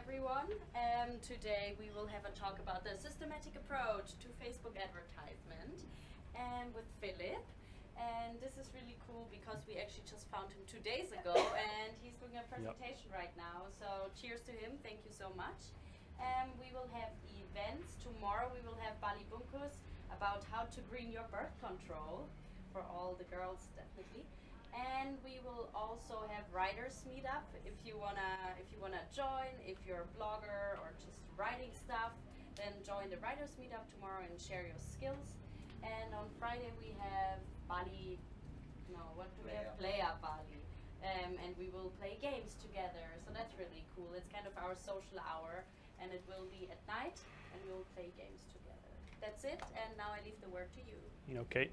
everyone. Today we will have a talk about the systematic approach to Facebook advertisement with Philip. And this is really cool because we actually just found him 2 days ago and he's doing a presentation right now. So cheers to him, thank you so much. We will have events. Tomorrow we will have Bali Bungkus about how to green your birth control for all the girls, definitely. And we will also have writers meetup if you wanna join. If you're a blogger or just writing stuff, then join the writers meetup tomorrow and share your skills. And on Friday we have Bali. No, what do we have? Playa Bali. And we will play games together. So that's really cool. It's kind of our social hour, and it will be at night, and we will play games together. That's it. And now I leave the word to you. Okay.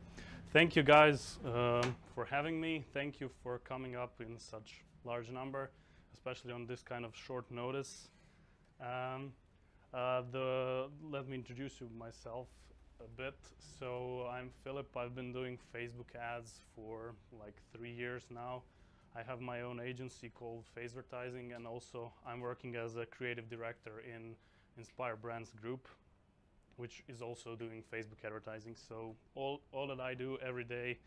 Thank you guys for having me. Thank you for coming up in such large number, especially on this kind of short notice. Let me introduce you myself a bit. So I'm Philip. I've been doing Facebook ads for like 3 years now. I have my own agency called Facevertising, and also I'm working as a creative director in Inspire Brands Group, which is also doing Facebook advertising. So all that I do every day,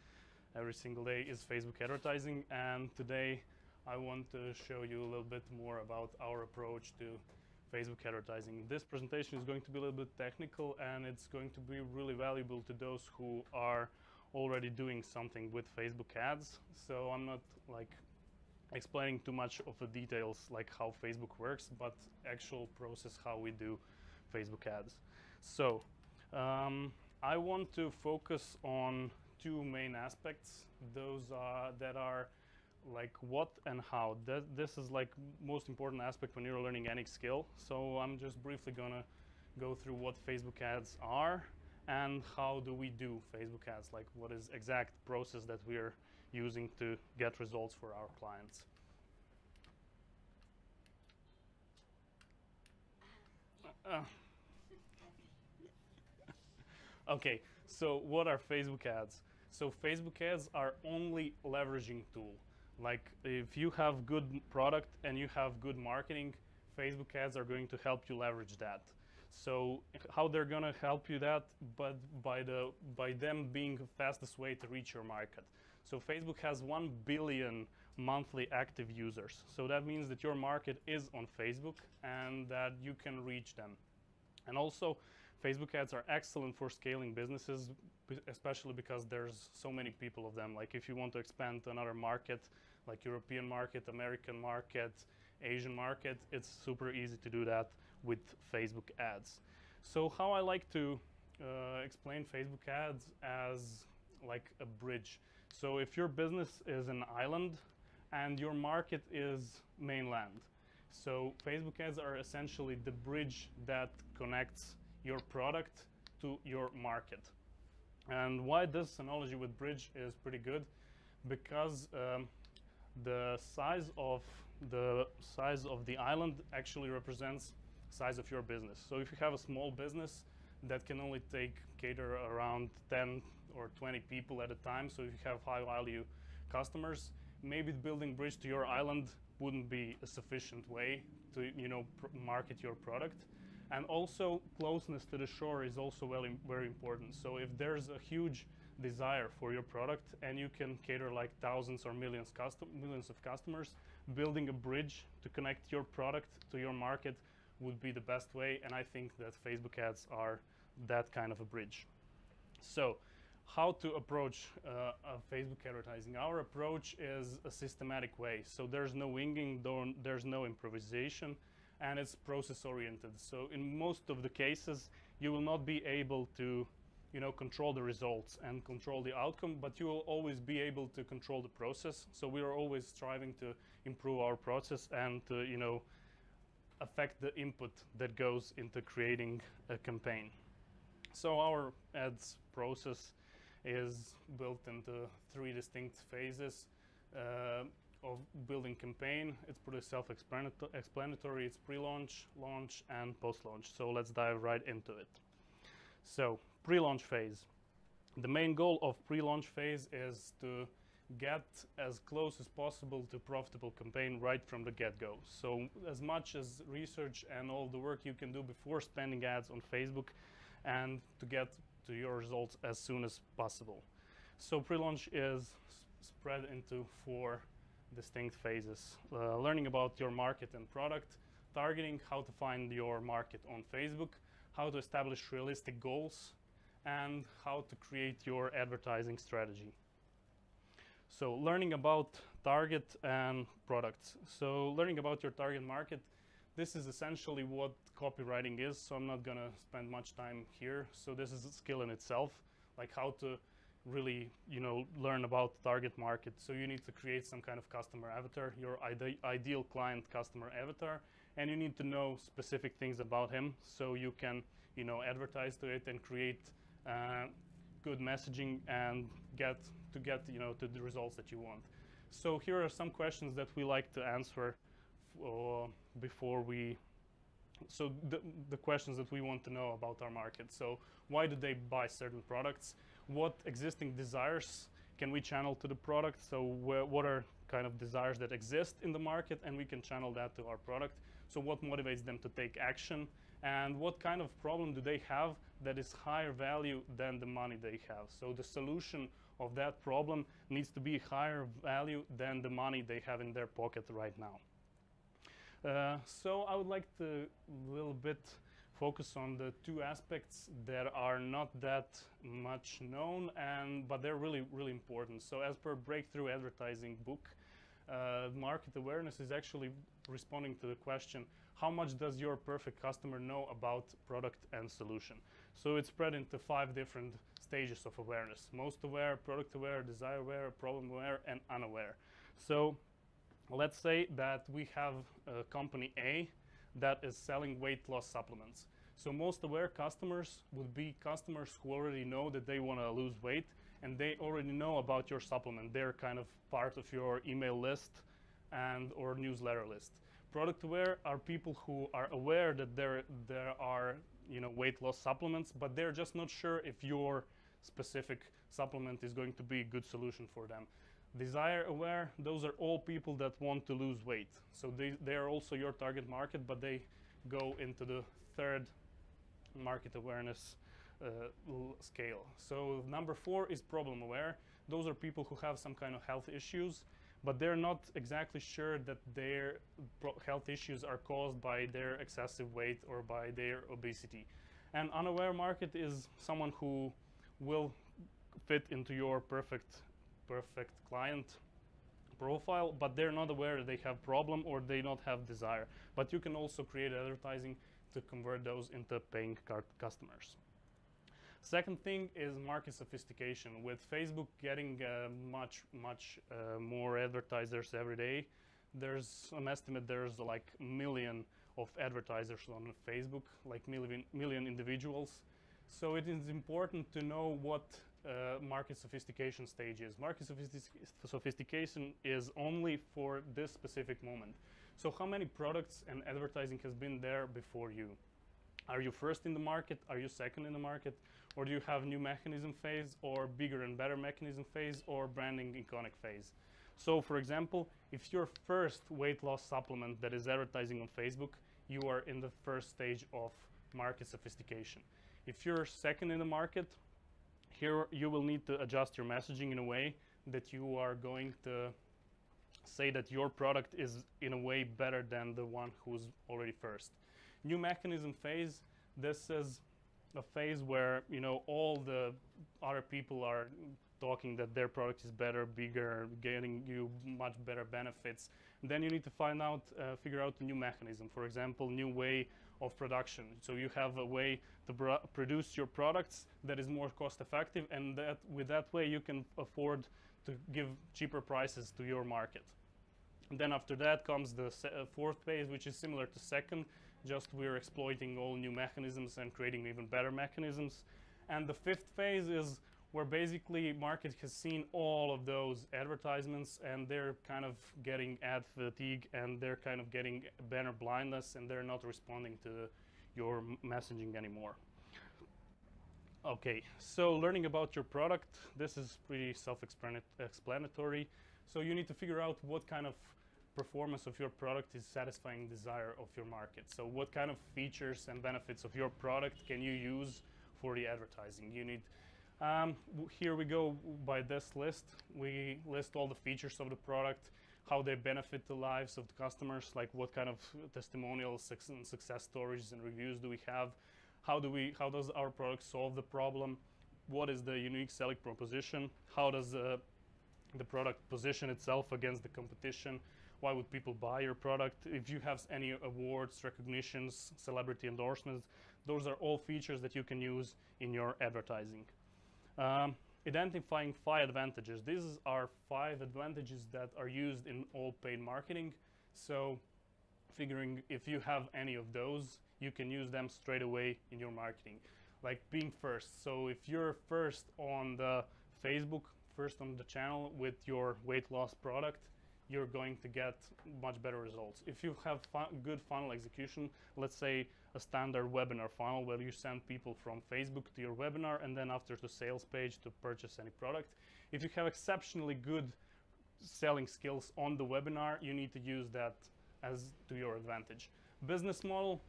every single day, is Facebook advertising. And today I want to show you a little bit more about our approach to Facebook advertising. This presentation is going to be a little bit technical, and it's going to be really valuable to those who are already doing something with Facebook ads. So I'm not like explaining too much of the details like how Facebook works, but actual process how we do Facebook ads. So I want to focus on two main aspects. Those that are like what and how. This is like most important aspect when you're learning any skill. So I'm just briefly gonna go through what Facebook ads are and how do we do Facebook ads, like what is exact process that we're using to get results for our clients. Okay, so what are Facebook ads? So Facebook ads are only leveraging tool. Like if you have good product and you have good marketing, Facebook ads are going to help you leverage that. So how they're gonna help you that, but by them being the fastest way to reach your market. So Facebook has 1 billion monthly active users. So that means that your market is on Facebook and that you can reach them. And also, Facebook ads are excellent for scaling businesses, especially because there's so many people of them. Like if you want to expand to another market, like European market, American market, Asian market, it's super easy to do that with Facebook ads. So how I like to explain Facebook ads as like a bridge. So if your business is an island and your market is mainland, so Facebook ads are essentially the bridge that connects your product to your market. And why this analogy with bridge is pretty good, because the size of the island actually represents size of your business. So if you have a small business that can only cater around 10 or 20 people at a time, so if you have high value customers, maybe building bridge to your island wouldn't be a sufficient way to market your product. And also closeness to the shore is also very important. So if there's a huge desire for your product and you can cater like thousands or millions of customers, building a bridge to connect your product to your market would be the best way. And I think that Facebook ads are that kind of a bridge. So how to approach Facebook advertising? Our approach is a systematic way. So there's no winging, there's no improvisation, and it's process oriented. So in most of the cases, you will not be able to control the results and control the outcome, but you will always be able to control the process. So we are always striving to improve our process and to affect the input that goes into creating a campaign. So our ads process is built into 3 distinct phases of building campaign. It's pretty self-explanatory. It's pre-launch, launch, and post-launch. So let's dive right into it. So pre-launch phase. The main goal of pre-launch phase is to get as close as possible to profitable campaign right from the get-go. So as much as research and all the work you can do before spending ads on Facebook, and to get to your results as soon as possible. So pre-launch is spread into 4 distinct phases. Learning about your market and product, targeting, how to find your market on Facebook, how to establish realistic goals, and how to create your advertising strategy. So learning about target and products. So learning about your target market, this is essentially what copywriting is, so I'm not gonna spend much time here. So this is a skill in itself, like how to really, learn about the target market. So you need to create some kind of customer avatar, your ideal client customer avatar, and you need to know specific things about him so you can, advertise to it and create good messaging and get to the results that you want. So here are some questions that we like to answer before we. So the questions that we want to know about our market. So why do they buy certain products? What existing desires can we channel to the product? So what are kind of desires that exist in the market, and we can channel that to our product. So what motivates them to take action, and what kind of problem do they have that is higher value than the money they have? So the solution of that problem needs to be higher value than the money they have in their pocket right now. So I would like to a little bit focus on the 2 aspects that are not that much known, but they're really, really important. So as per Breakthrough Advertising book, market awareness is actually responding to the question, how much does your perfect customer know about product and solution? So it's spread into 5 different stages of awareness: most aware, product aware, desire aware, problem aware, and unaware. So let's say that we have company A that is selling weight loss supplements. So most aware customers would be customers who already know that they want to lose weight, and they already know about your supplement. They're kind of part of your email list and or newsletter list. Product aware are people who are aware that there are weight loss supplements, but they're just not sure if your specific supplement is going to be a good solution for them. Desire aware, those are all people that want to lose weight. So they are also your target market, but they go into the 3rd market awareness scale. So number 4 is problem aware. Those are people who have some kind of health issues, but they're not exactly sure that their health issues are caused by their excessive weight or by their obesity. And unaware market is someone who will fit into your perfect client profile, but they're not aware that they have problem or they don't have desire. But you can also create advertising to convert those into paying customers. Second thing is market sophistication. With Facebook getting much more advertisers every day, there's some estimate there's like 1 million of advertisers on Facebook, like million individuals. So it is important to know what market sophistication stage is. Market sophistication is only for this specific moment. So how many products and advertising has been there before you? Are you first in the market? Are you second in the market? Or do you have new mechanism phase, or bigger and better mechanism phase, or branding iconic phase? So for example, if your first weight loss supplement that is advertising on Facebook, you are in the first stage of market sophistication. If you're second in the market, here you will need to adjust your messaging in a way that you are going to say that your product is in a way better than the one who's already first. New mechanism phase, this is a phase where all the other people are talking that their product is better, bigger, getting you much better benefits. And then you need to figure out a new mechanism. For example, new way of production. So you have a way to produce your products that is more cost effective, and with that way you can afford to give cheaper prices to your market. And then after that comes the 4th phase, which is similar to second, just we're exploiting all new mechanisms and creating even better mechanisms. And the 5th phase is where basically market has seen all of those advertisements, and they're kind of getting ad fatigue, and they're kind of getting banner blindness, and they're not responding to your messaging anymore. Okay, so learning about your product, this is pretty self-explanatory. So you need to figure out what kind of performance of your product is satisfying desire of your market. So what kind of features and benefits of your product can you use for the advertising? You need, here we go by this list. We list all the features of the product, how they benefit the lives of the customers, like what kind of testimonials and success stories and reviews do we have, how does our product solve the problem, what is the unique selling proposition, how does the product position itself against the competition, why would people buy your product, if you have any awards, recognitions, celebrity endorsements. Those are all features that you can use in your advertising. Identifying 5 advantages. These are 5 advantages that are used in all paid marketing. So figuring if you have any of those, you can use them straight away in your marketing. Like being first. So if you're first on the Facebook, first on the channel with your weight loss product, you're going to get much better results. If you have good funnel execution, let's say a standard webinar funnel where you send people from Facebook to your webinar and then after the sales page to purchase any product. If you have exceptionally good selling skills on the webinar, you need to use that as to your advantage. Business model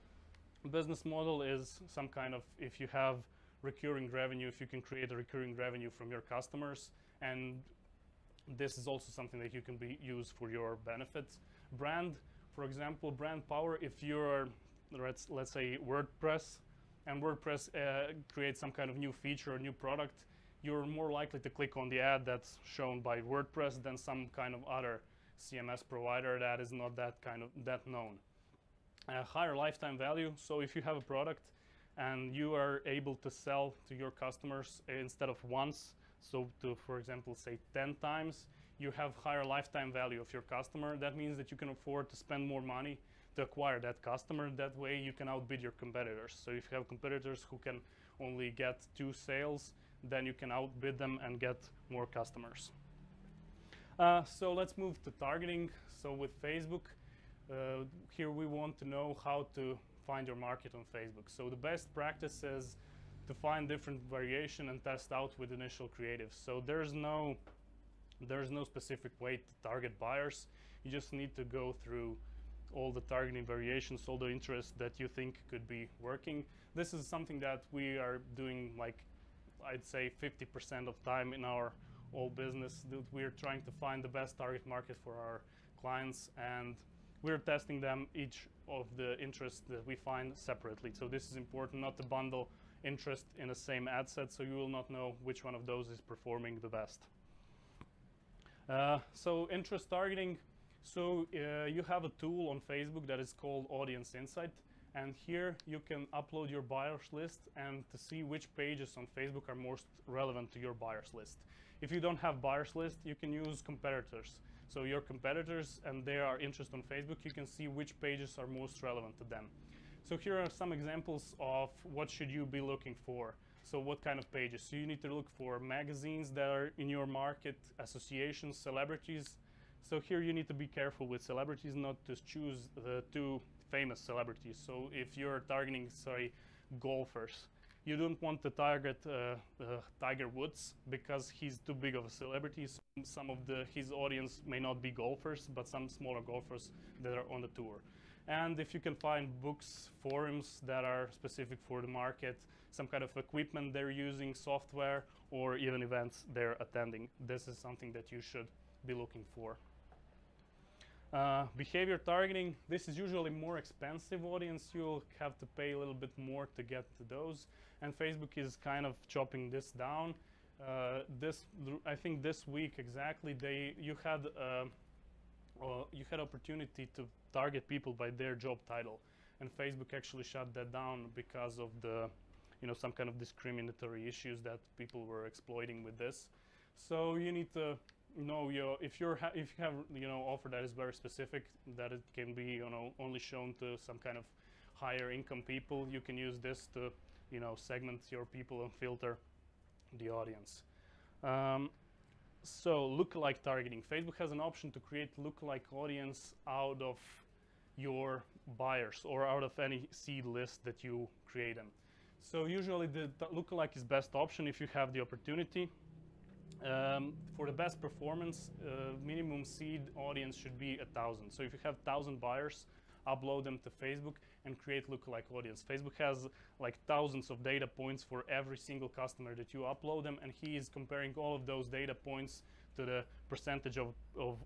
is some kind of, if you have recurring revenue, if you can create a recurring revenue from your customers, and this is also something that you can use for your benefits. Brand, for example, brand power. If you're, let's say, WordPress, and WordPress creates some kind of new feature or new product, you're more likely to click on the ad that's shown by WordPress than some kind of other CMS provider that is not that known. Higher lifetime value. So if you have a product and you are able to sell to your customers instead of once, so to, for example, say 10 times, you have higher lifetime value of your customer. That means that you can afford to spend more money to acquire that customer. That way you can outbid your competitors. So if you have competitors who can only get 2 sales, then you can outbid them and get more customers. So let's move to targeting. So with Facebook, here we want to know how to find your market on Facebook. So the best practice is to find different variation and test out with initial creatives. So there's no specific way to target buyers. You just need to go through all the targeting variations, all the interests that you think could be working. This is something that we are doing, like I'd say 50% of time in our whole business, that we're trying to find the best target market for our clients, and we're testing them, each of the interests that we find separately. So this is important, not to bundle interest in the same ad set, so you will not know which one of those is performing the best. So interest targeting. So you have a tool on Facebook that is called Audience Insight, and here you can upload your buyers list and to see which pages on Facebook are most relevant to your buyers list. If you don't have buyers list, you can use competitors. So your competitors and their interest on Facebook, you can see which pages are most relevant to them. So here are some examples of what should you be looking for. So what kind of pages? So you need to look for magazines that are in your market, associations, celebrities. So here you need to be careful with celebrities, not to choose the 2 famous celebrities. So if you're targeting, say, golfers, you don't want to target Tiger Woods because he's too big of a celebrity. So some of his audience may not be golfers, but some smaller golfers that are on the tour. And if you can find books, forums that are specific for the market, some kind of equipment they're using, software, or even events they're attending, this is something that you should be looking for. Behavior targeting, this is usually more expensive audience. You'll have to pay a little bit more to get to those, and Facebook is kind of chopping this down. I think this week exactly, you had opportunity to target people by their job title, and Facebook actually shut that down because of the, some kind of discriminatory issues that people were exploiting with this. So you need to know if you have offer that is very specific, that it can be only shown to some kind of higher income people. You can use this to segment your people and filter the audience. So lookalike targeting. Facebook has an option to create lookalike audience out of your buyers or out of any seed list that you create them. So usually the lookalike is best option if you have the opportunity. For the best performance, minimum seed audience should be 1,000. So if you have 1,000 buyers, upload them to Facebook and create lookalike audience. Facebook has like thousands of data points for every single customer that you upload them, and he is comparing all of those data points to the percentage of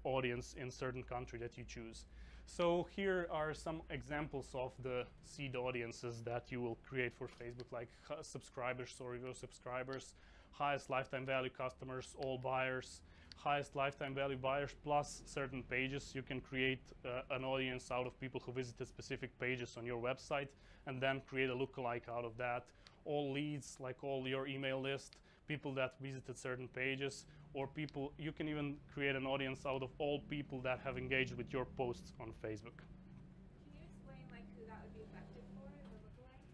audience in certain country that you choose. So here are some examples of the seed audiences that you will create for Facebook, like subscribers or your subscribers, highest lifetime value customers, all buyers, highest lifetime value buyers plus certain pages. You can create an audience out of people who visited specific pages on your website and then create a lookalike out of that. All leads, like all your email list, people that visited certain pages, or people, you can even create an audience out of all people that have engaged with your posts on Facebook. Can you explain like who that would be effective for, the lookalike?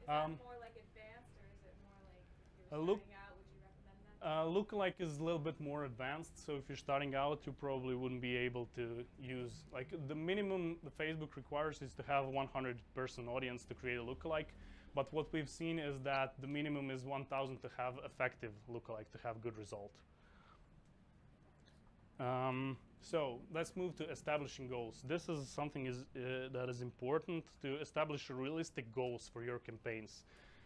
Is Um, that more like advanced, or is it more like A you're starting out? Would you recommend that? Lookalike is a little bit more advanced, so if you're starting out, you probably wouldn't be able to use, like the minimum the Facebook requires is to have 100-person audience to create a lookalike. But what we've seen is that the minimum is 1,000 to have effective lookalike, to have good result. So let's move to establishing goals. This is something that is important, to establish realistic goals for your campaigns.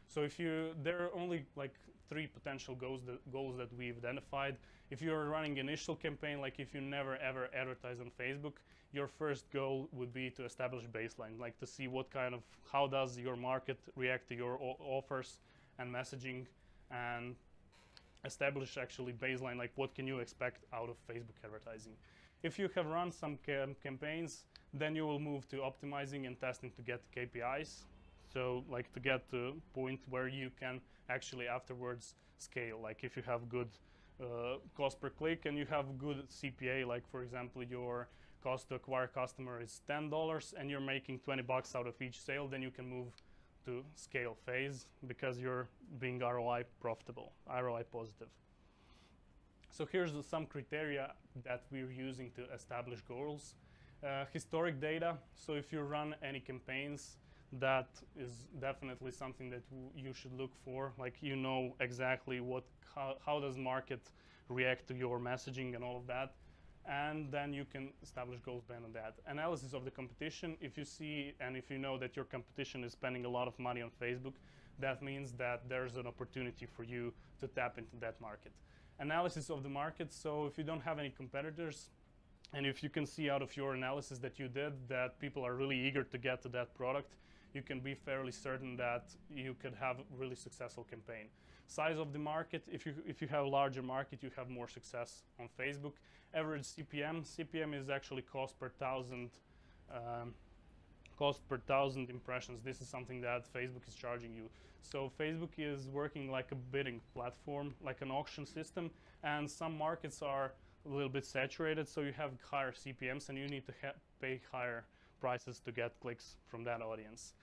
So if there are only like 3 potential goals that we've identified. If you're running initial campaign, like if you never ever advertise on Facebook, your first goal would be to establish baseline, like to see how does your market react to your offers and messaging, and establish actually baseline, like what can you expect out of Facebook advertising. If you have run some campaigns, then you will move to optimizing and testing to get KPIs. So like to get to a point where you can actually afterwards scale. Like if you have good cost per click and you have good CPA, like for example, your cost to acquire customer is $10 and you're making 20 bucks out of each sale, then you can move to scale phase because you're being ROI profitable, ROI positive. So here's some criteria that we're using to establish goals. Historic data. So if you run any campaigns, that is definitely something that you should look for. Like you know exactly how does market react to your messaging and all of that. And then you can establish goals based on that. Analysis of the competition. If you see and if you know that your competition is spending a lot of money on Facebook, that means that there's an opportunity for you to tap into that market. Analysis of the market. So if you don't have any competitors, and if you can see out of your analysis that you did that people are really eager to get to that product, you can be fairly certain that you could have a really successful campaign. Size of the market. If you have a larger market, you have more success on Facebook. Average CPM. CPM is actually cost per thousand impressions. This is something that Facebook is charging you. So Facebook is working like a bidding platform, like an auction system, and some markets are a little bit saturated, so you have higher CPMs and you need to pay higher prices to get clicks from that audience.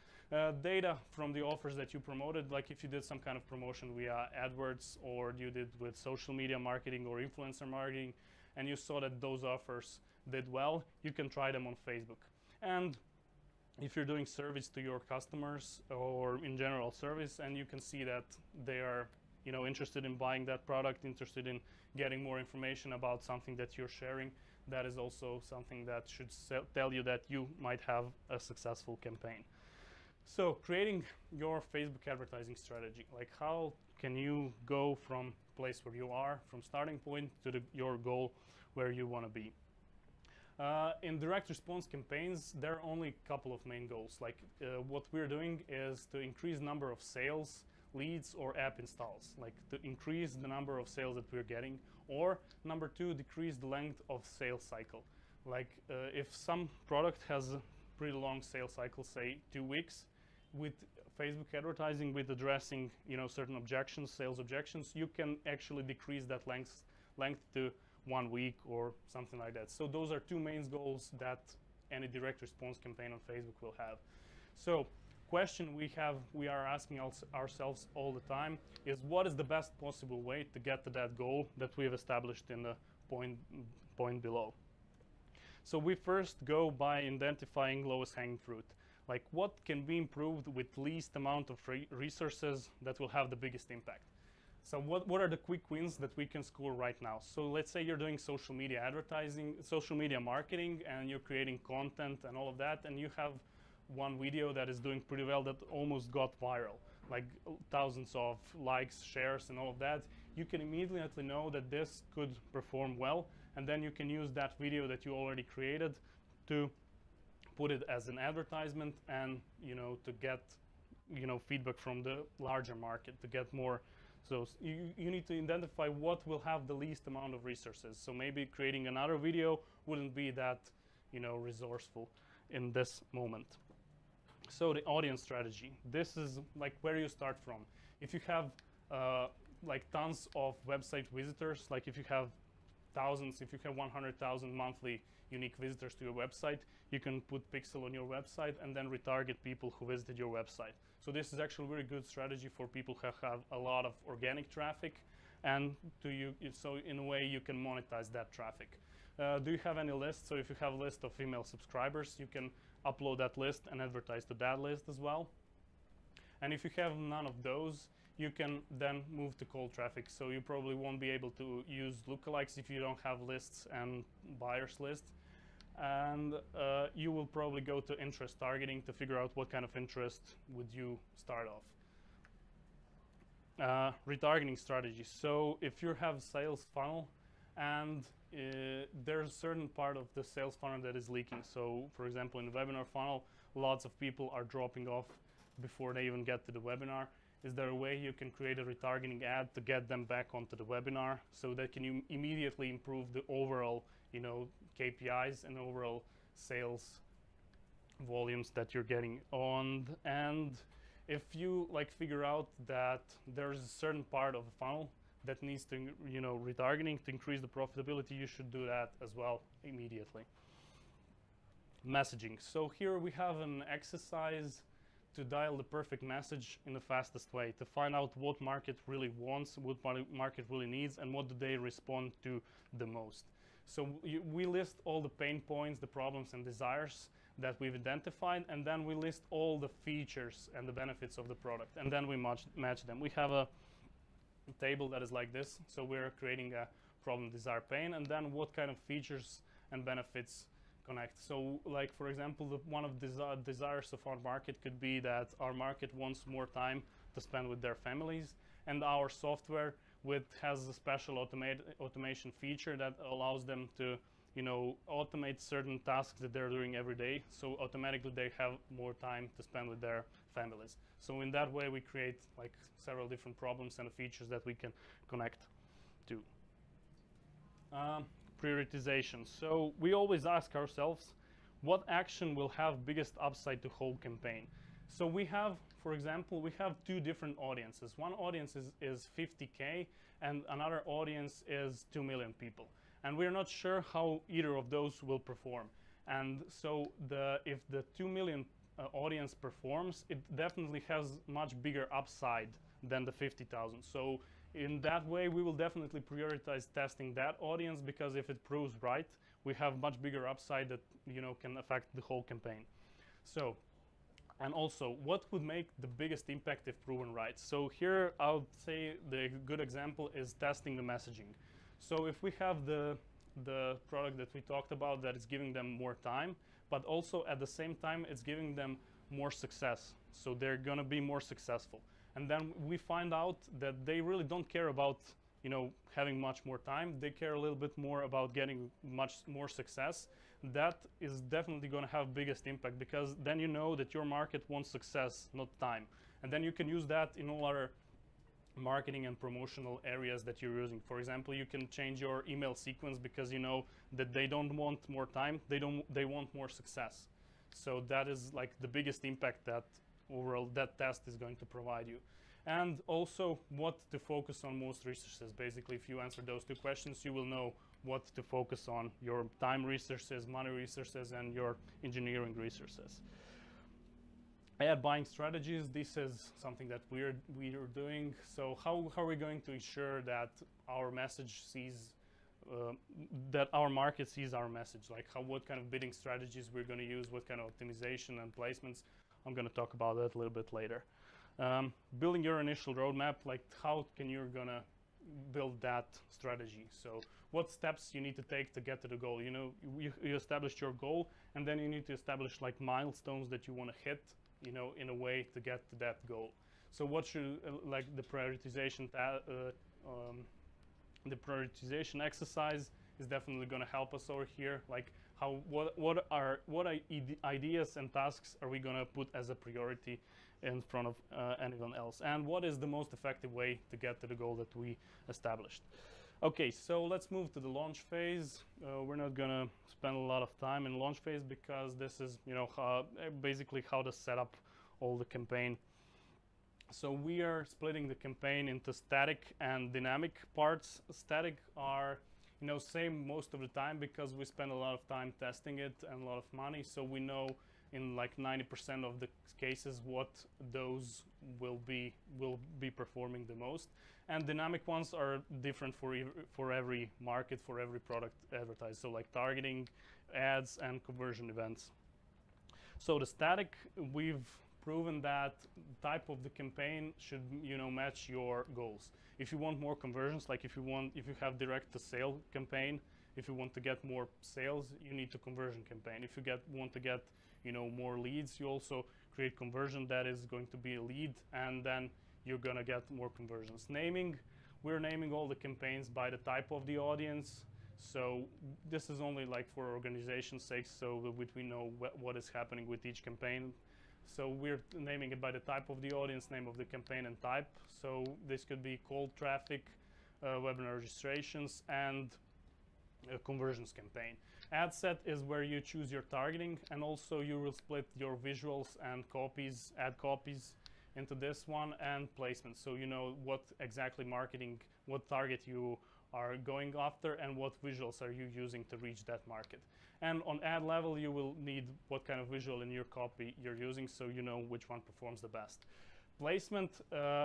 Data from the offers that you promoted, like if you did some kind of promotion via AdWords or you did with social media marketing or influencer marketing, and you saw that those offers did well, you can try them on Facebook. And if you're doing service to your customers or in general service, and you can see that they are interested in buying that product, interested in getting more information about something that you're sharing, that is also something that should tell you that you might have a successful campaign. So creating your Facebook advertising strategy, like how can you go from place where you are, from starting point to your goal where you want to be. In direct response campaigns, there are only a couple of main goals. Like what we're doing is to increase number of sales, leads, or app installs, like to increase the number of sales that we're getting, or number 2, decrease the length of sales cycle. Like if some product has a pretty long sales cycle, say 2 weeks, with Facebook advertising, with addressing certain objections, sales objections, you can actually decrease that length to 1 week or something like that. So those are 2 main goals that any direct response campaign on Facebook will have. So question we are asking ourselves all the time is, what is the best possible way to get to that goal that we have established in the point below? So we first go by identifying lowest hanging fruit. Like what can be improved with least amount of resources that will have the biggest impact. So what are the quick wins that we can score right now? So let's say you're doing social media advertising, social media marketing, and you're creating content and all of that, and you have one video that is doing pretty well that almost got viral, like thousands of likes, shares, and all of that. You can immediately know that this could perform well, and then you can use that video that you already created to put it as an advertisement, and to get feedback from the larger market to get more. So you need to identify what will have the least amount of resources. So maybe creating another video wouldn't be that resourceful in this moment. So the audience strategy, this is like where you start from. If you have like tons of website visitors, like if you have thousands, if you have 100,000 monthly unique visitors to your website, you can put pixel on your website and then retarget people who visited your website. So this is actually a very good strategy for people who have a lot of organic traffic, and so in a way you can monetize that traffic. Do you have any lists? So if you have a list of email subscribers, you can upload that list and advertise to that list as well. And if you have none of those, you can then move to cold traffic. So you probably won't be able to use lookalikes if you don't have lists and buyers lists. And you will probably go to interest targeting to figure out what kind of interest would you start off. Retargeting strategy. So if you have sales funnel and there's a certain part of the sales funnel that is leaking. So for example, in the webinar funnel, lots of people are dropping off before they even get to the webinar. Is there a way you can create a retargeting ad to get them back onto the webinar so that can immediately improve the overall, KPIs and overall sales volumes that you're getting on? And if you figure out that there's a certain part of the funnel that needs to, retargeting to increase the profitability, you should do that as well immediately. Messaging. So here we have an exercise to dial the perfect message in the fastest way, to find out what market really wants, what market really needs, and what do they respond to the most. So we list all the pain points, the problems and desires that we've identified, and then we list all the features and the benefits of the product, and then we match them. We have a table that is like this. So we're creating a problem, desire, pain, and then what kind of features and benefits connect. So like for example, one of the desires of our market could be that our market wants more time to spend with their families, and our software has a special automation feature that allows them to automate certain tasks that they're doing every day, so automatically they have more time to spend with their families. So in that way we create like several different problems and features that we can connect to. Prioritization. So we always ask ourselves, what action will have biggest upside to whole campaign? So we have, for example, we have two different audiences. One audience is 50K and another audience is 2 million people. And we're not sure how either of those will perform. And so if the 2 million audience performs, it definitely has much bigger upside than the 50,000. So in that way, we will definitely prioritize testing that audience, because if it proves right, we have much bigger upside that can affect the whole campaign. So, and also, what would make the biggest impact if proven right? So here, I would say the good example is testing the messaging. So if we have the product that we talked about that is giving them more time, but also at the same time it's giving them more success, so they're going to be more successful. And then we find out that they really don't care about having much more time. They care a little bit more about getting much more success. That is definitely going to have biggest impact, because then you know that your market wants success, not time. And then you can use that in all other marketing and promotional areas that you're using. For example, you can change your email sequence because you know that they don't want more time, they want more success. So that is like the biggest impact that overall that test is going to provide you. And also what to focus on most resources. Basically, if you answer those two questions, you will know what to focus on: your time resources, money resources, and your engineering resources. Ad buying strategies. This is something that we are doing. So how are we going to ensure that our message sees that our market sees our message, like what kind of bidding strategies we're going to use, what kind of optimization and placements. I'm going to talk about that a little bit later. Building your initial roadmap, like how can you're going to build that strategy. So what steps you need to take to get to the goal. You established your goal, and then you need to establish like milestones that you want to hit, in a way to get to that goal. So what should like the prioritization exercise is definitely going to help us over here. Like what ideas and tasks are we going to put as a priority in front of anyone else, and what is the most effective way to get to the goal that we established. Okay, so let's move to the launch phase. We're not going to spend a lot of time in launch phase because this is basically how to set up all the campaign. So we are splitting the campaign into static and dynamic parts. Static are same most of the time because we spend a lot of time testing it and a lot of money, so we know in like 90% of the cases what those will be performing the most. And dynamic ones are different for every market, for every product advertised, so like targeting, ads, and conversion events. So the static, we've proven that type of the campaign should match your goals. If you want more conversions, like if you have direct to sale campaign, if you want to get more sales, you need to conversion campaign. If you want to get more leads, you also create conversion that is going to be a lead, and then you're gonna get more conversions. Naming, we're naming all the campaigns by the type of the audience. So this is only like for organization's sake, so that we know what is happening with each campaign. So we're naming it by the type of the audience, name of the campaign, and type. So this could be cold traffic, webinar registrations, and a conversions campaign. Ad set is where you choose your targeting, and also you will split your visuals and copies, ad copies, into this one, and placement. So you know what exactly marketing, what target you are going after, and what visuals are you using to reach that market. And on ad level, you will need what kind of visual in your copy you're using, so you know which one performs the best. Placement,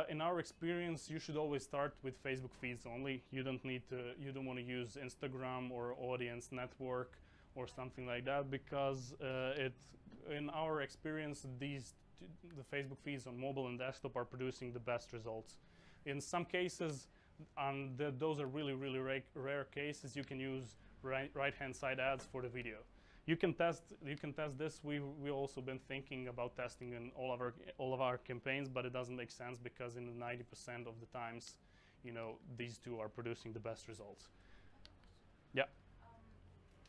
in our experience, you should always start with Facebook feeds only. You don't want to use Instagram or audience network or something like that, because in our experience, the Facebook feeds on mobile and desktop are producing the best results. In some cases, those are really rare cases, you can use right-hand side ads for the video. You can test this. We've also been thinking about testing in all of our campaigns, but it doesn't make sense because in 90% of the times, these two are producing the best results. Yeah.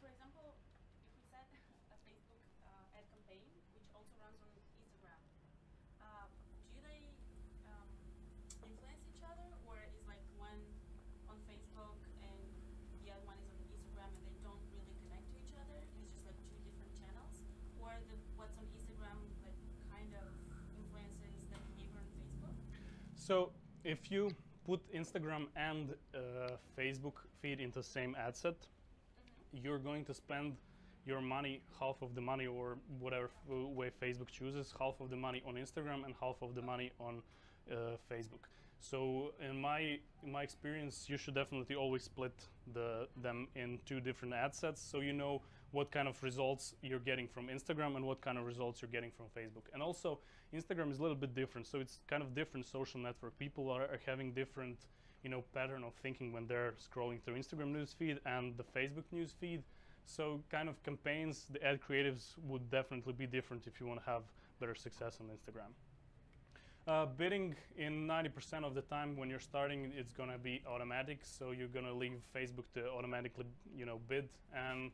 For example, if we set a Facebook ad campaign, which also runs on Instagram, do they influence each other, or is like one on Facebook and the other one is on Instagram and they don't really connect to each other? It's just like two different channels, or what's on Instagram like kind of influences the behavior on Facebook? So if you put Instagram and Facebook feed into the same ad set, you're going to spend your money, half of the money, or whatever way Facebook chooses, half of the money on Instagram and half of the money on Facebook. So in my experience, you should definitely always split them in two different ad sets, so you know what kind of results you're getting from Instagram and what kind of results you're getting from Facebook. And also, Instagram is a little bit different, so it's kind of different social network. People are having different, pattern of thinking when they're scrolling through Instagram newsfeed and the Facebook newsfeed. So kind of campaigns, the ad creatives would definitely be different if you want to have better success on Instagram. Bidding, in 90% of the time when you're starting, it's going to be automatic. So you're going to leave Facebook to automatically, bid and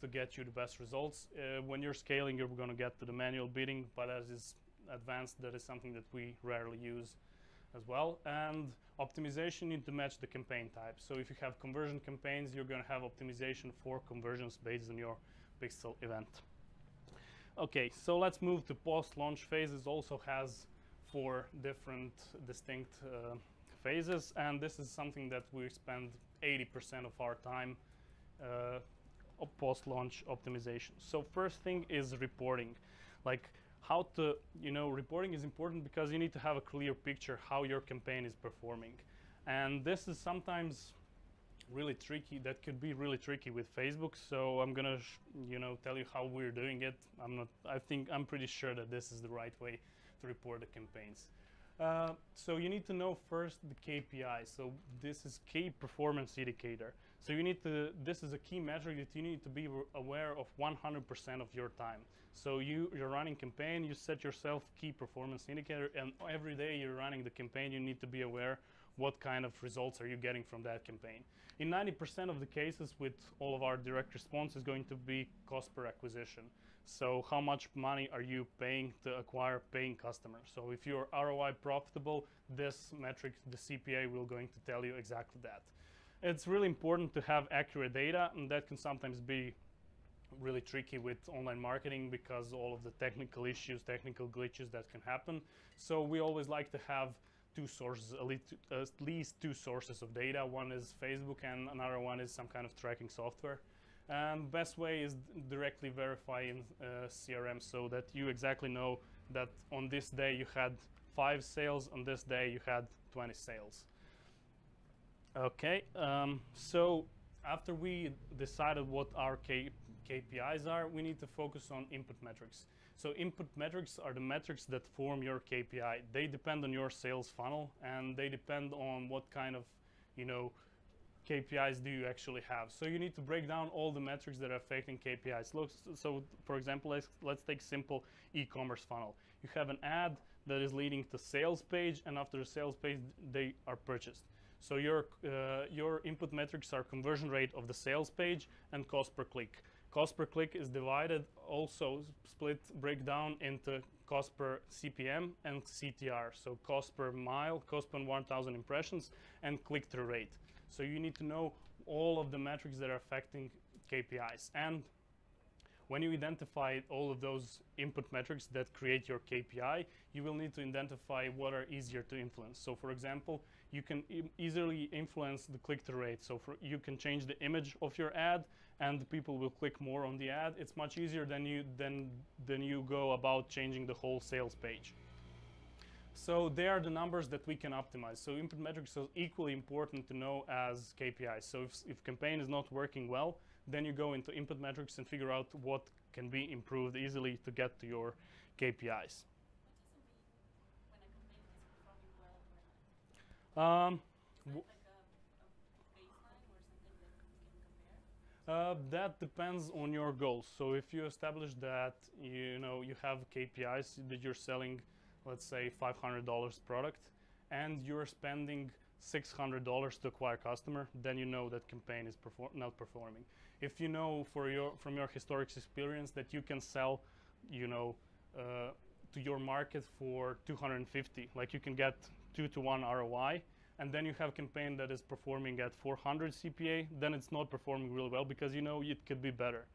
to get you the best results. When you're scaling, you're going to get to the manual bidding, but as is advanced, that is something that we rarely use as well. And optimization, you need to match the campaign type. So if you have conversion campaigns, you're going to have optimization for conversions based on your pixel event. Okay, so let's move to post-launch phases. Also has 4 different distinct phases, and this is something that we spend 80% of our time post-launch optimization. So first thing is reporting. Like how to, reporting is important because you need to have a clear picture how your campaign is performing. And this is sometimes really tricky. That could be really tricky with Facebook. So I'm gonna, tell you how we're doing it. I think I'm pretty sure that this is the right way to report the campaigns. So you need to know first the KPI. So this is key performance indicator. So this is a key metric that you need to be aware of 100% of your time. So you're running campaign, you set yourself key performance indicator, and every day you're running the campaign, you need to be aware what kind of results are you getting from that campaign. In 90% of the cases with all of our direct response is going to be cost per acquisition. So how much money are you paying to acquire paying customers? So if you're ROI profitable, this metric, the CPA, will going to tell you exactly that. It's really important to have accurate data, and that can sometimes be really tricky with online marketing because all of the technical issues, technical glitches that can happen. So we always like to have two sources, at least two sources of data. One is Facebook and another one is some kind of tracking software. And best way is directly verify in CRM so that you exactly know that on this day you had 5 sales, on this day you had 20 sales. Okay, so after we decided what our KPIs are, we need to focus on input metrics. So input metrics are the metrics that form your KPI. They depend on your sales funnel, and they depend on what kind of, KPIs do you actually have. So you need to break down all the metrics that are affecting KPIs. So for example, let's take simple e-commerce funnel. You have an ad that is leading to sales page, and after the sales page, they are purchased. So your input metrics are conversion rate of the sales page and cost per click. Cost per click is divided, also breakdown into cost per CPM and CTR. So cost per mile, cost per 1,000 impressions, and click-through rate. So you need to know all of the metrics that are affecting KPIs. And when you identify all of those input metrics that create your KPI, you will need to identify what are easier to influence. So for example, you can easily influence the click-through rate. So you can change the image of your ad and the people will click more on the ad. It's much easier than you go about changing the whole sales page. So they are the numbers that we can optimize. So input metrics are equally important to know as KPIs. So if campaign is not working well, then you go into input metrics and figure out what can be improved easily to get to your KPIs. What does it mean when a campaign is performing well or not? Is that like a baseline or something that we can compare? That depends on your goals. So if you establish that you have KPIs that you're selling, let's say $500 product, and you're spending $600 to acquire customer, then you know that campaign is not performing. If you know from your historic experience that you can sell, to your market for 250, like you can get 2-to-1 ROI, and then you have campaign that is performing at 400 CPA, then it's not performing really well because it could be better.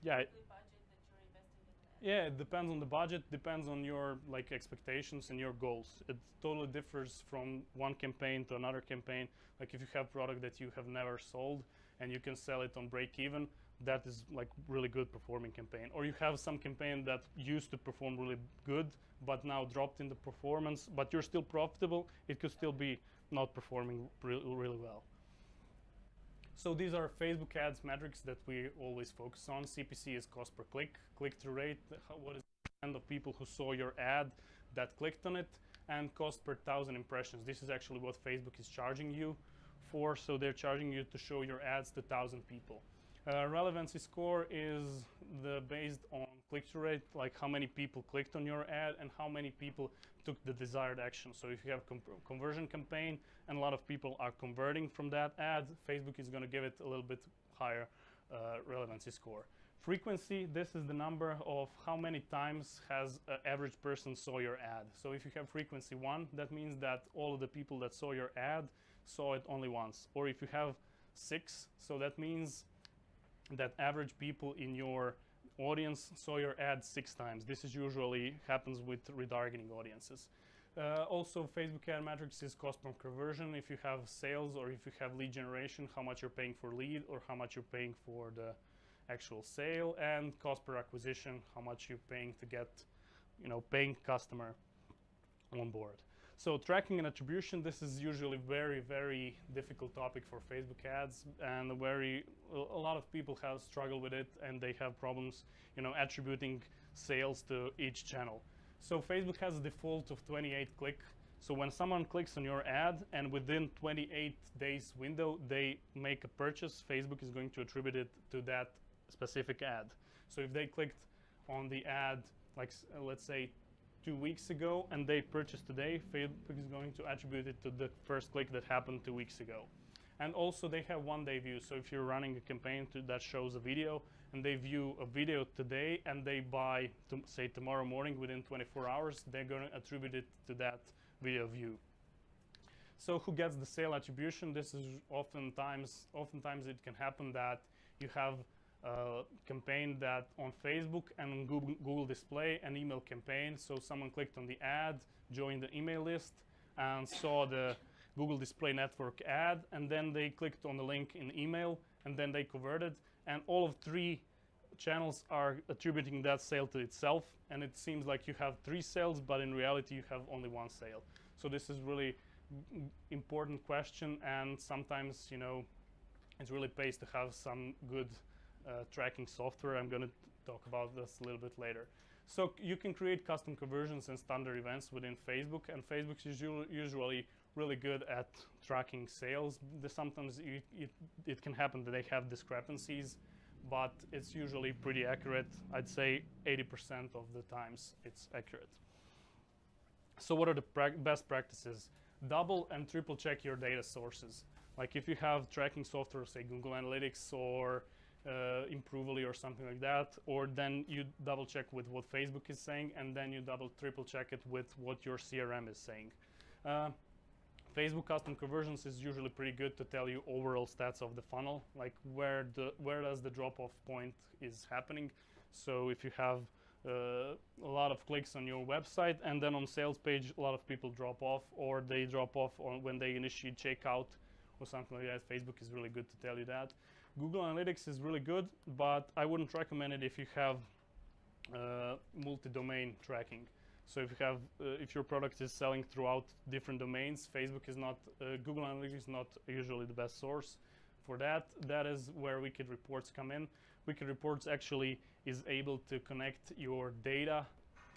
So it depends on the budget that you're investing in that. Yeah, it depends on the budget, depends on your expectations and your goals. It totally differs from one campaign to another campaign. Like if you have product that you have never sold and you can sell it on break even, that is like really good performing campaign. Or you have some campaign that used to perform really good but now dropped in the performance, but you're still profitable, it could still be not performing really well. So these are Facebook ads metrics that we always focus on. CPC is cost per click, click-through rate, what is the percent of people who saw your ad that clicked on it, and cost per 1,000 impressions. This is actually what Facebook is charging you for, so they're charging you to show your ads to 1,000 people. Relevancy score is based on click-through rate, like how many people clicked on your ad and how many people took the desired action. So if you have conversion campaign and a lot of people are converting from that ad, Facebook is going to give it a little bit higher relevancy score. Frequency, this is the number of how many times has an average person saw your ad. So if you have frequency 1, that means that all of the people that saw your ad saw it only once. Or if you have 6, so that means that average people in your audience saw your ad 6 times. This is usually happens with retargeting audiences. Also, Facebook ad metrics is cost per conversion. If you have sales or if you have lead generation, how much you're paying for lead or how much you're paying for the actual sale, and cost per acquisition, how much you're paying to get paying customer on board. So tracking and attribution, this is usually very, very difficult topic for Facebook ads, and a lot of people have struggled with it, and they have problems, attributing sales to each channel. So Facebook has a default of 28 click. So when someone clicks on your ad and within 28 days window they make a purchase, Facebook is going to attribute it to that specific ad. So if they clicked on the ad, like let's say 2 weeks ago, and they purchased today, Facebook is going to attribute it to the first click that happened 2 weeks ago. And also they have one-day view. So if you're running a campaign that shows a video, and they view a video today, and they buy, say tomorrow morning within 24 hours, they're going to attribute it to that video view. So who gets the sale attribution? This is oftentimes it can happen that you have a campaign that on Facebook and on Google Display, an email campaign. So someone clicked on the ad, joined the email list, and saw the Google Display Network ad, and then they clicked on the link in email, and then they converted, and all of 3 channels are attributing that sale to itself, and it seems like you have 3 sales, but in reality you have only 1 sale. So this is really important question, and sometimes it really pays to have some good tracking software. I'm going to talk about this a little bit later. So you can create custom conversions and standard events within Facebook, and Facebook is usually really good at tracking sales. Sometimes it can happen that they have discrepancies, but it's usually pretty accurate. I'd say 80% of the times it's accurate. So what are the best practices? Double and triple check your data sources. Like if you have tracking software, say Google Analytics or Improvely or something like that, or then you double check with what Facebook is saying, and then you triple check it with what your CRM is saying. Facebook custom conversions is usually pretty good to tell you overall stats of the funnel, like where does the drop-off point is happening. So if you have a lot of clicks on your website, and then on sales page a lot of people drop off, or they drop off when they initiate checkout or something like that, Facebook is really good to tell you that. Google Analytics is really good, but I wouldn't recommend it if you have multi-domain tracking. So if your product is selling throughout different domains, Google Analytics is not usually the best source for that. That is where Wicked Reports come in. Wicked Reports actually is able to connect your data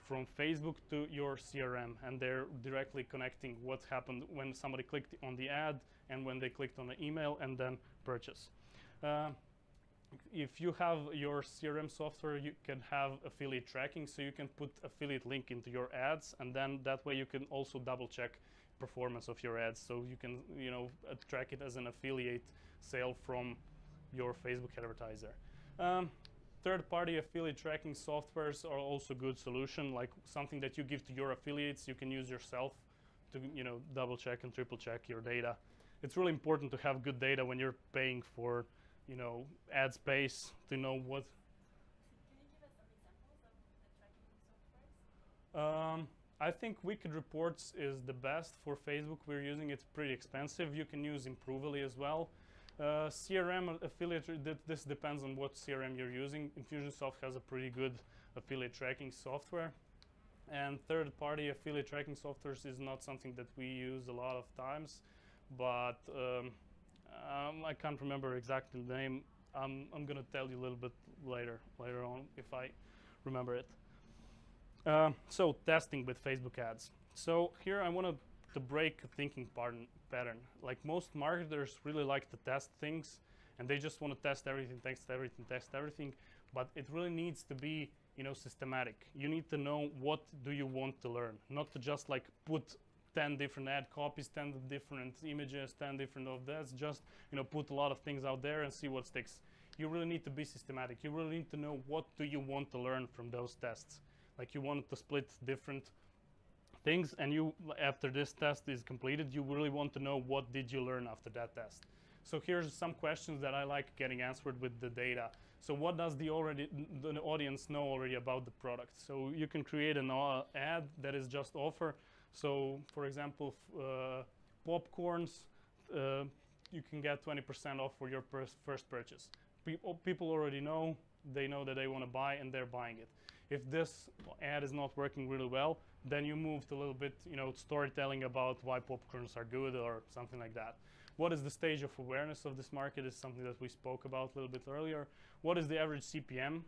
from Facebook to your CRM, and they're directly connecting what happened when somebody clicked on the ad and when they clicked on the email and then purchase. If you have your CRM software, you can have affiliate tracking, so you can put affiliate link into your ads, and then that way you can also double check performance of your ads, so you can track it as an affiliate sale from your Facebook advertiser. Third-party affiliate tracking softwares are also good solution, like something that you give to your affiliates, you can use yourself to double check and triple check your data. It's really important to have good data when you're paying for ad space, to know what. Can you give us some examples of the tracking softwares? I think Wicked Reports is the best for Facebook. We're using it. Pretty expensive. You can use Improvely as well. CRM affiliate, this depends on what CRM you're using. Infusionsoft has a pretty good affiliate tracking software. And third-party affiliate tracking softwares is not something that we use a lot of times, but I can't remember exactly the name. I'm going to tell you a little bit later on if I remember it. So testing with Facebook ads. So here I want to break a thinking pattern. Like most marketers really like to test things, and they just want to test everything, but it really needs to be systematic. You need to know what do you want to learn, not to just like put 10 different ad copies, 10 different images, 10 different of that. Just put a lot of things out there and see what sticks. You really need to be systematic. You really need to know what do you want to learn from those tests. Like you want to split different things, and after this test is completed, you really want to know what did you learn after that test. So here's some questions that I like getting answered with the data. So what does the audience know already about the product? So you can create an ad that is just offer. So for example, popcorns, you can get 20% off for your first purchase. People already know, they know that they want to buy, and they're buying it. If this ad is not working really well, then you move to a little bit, storytelling about why popcorns are good or something like that. What is the stage of awareness of this market is something that we spoke about a little bit earlier. What is the average CPM?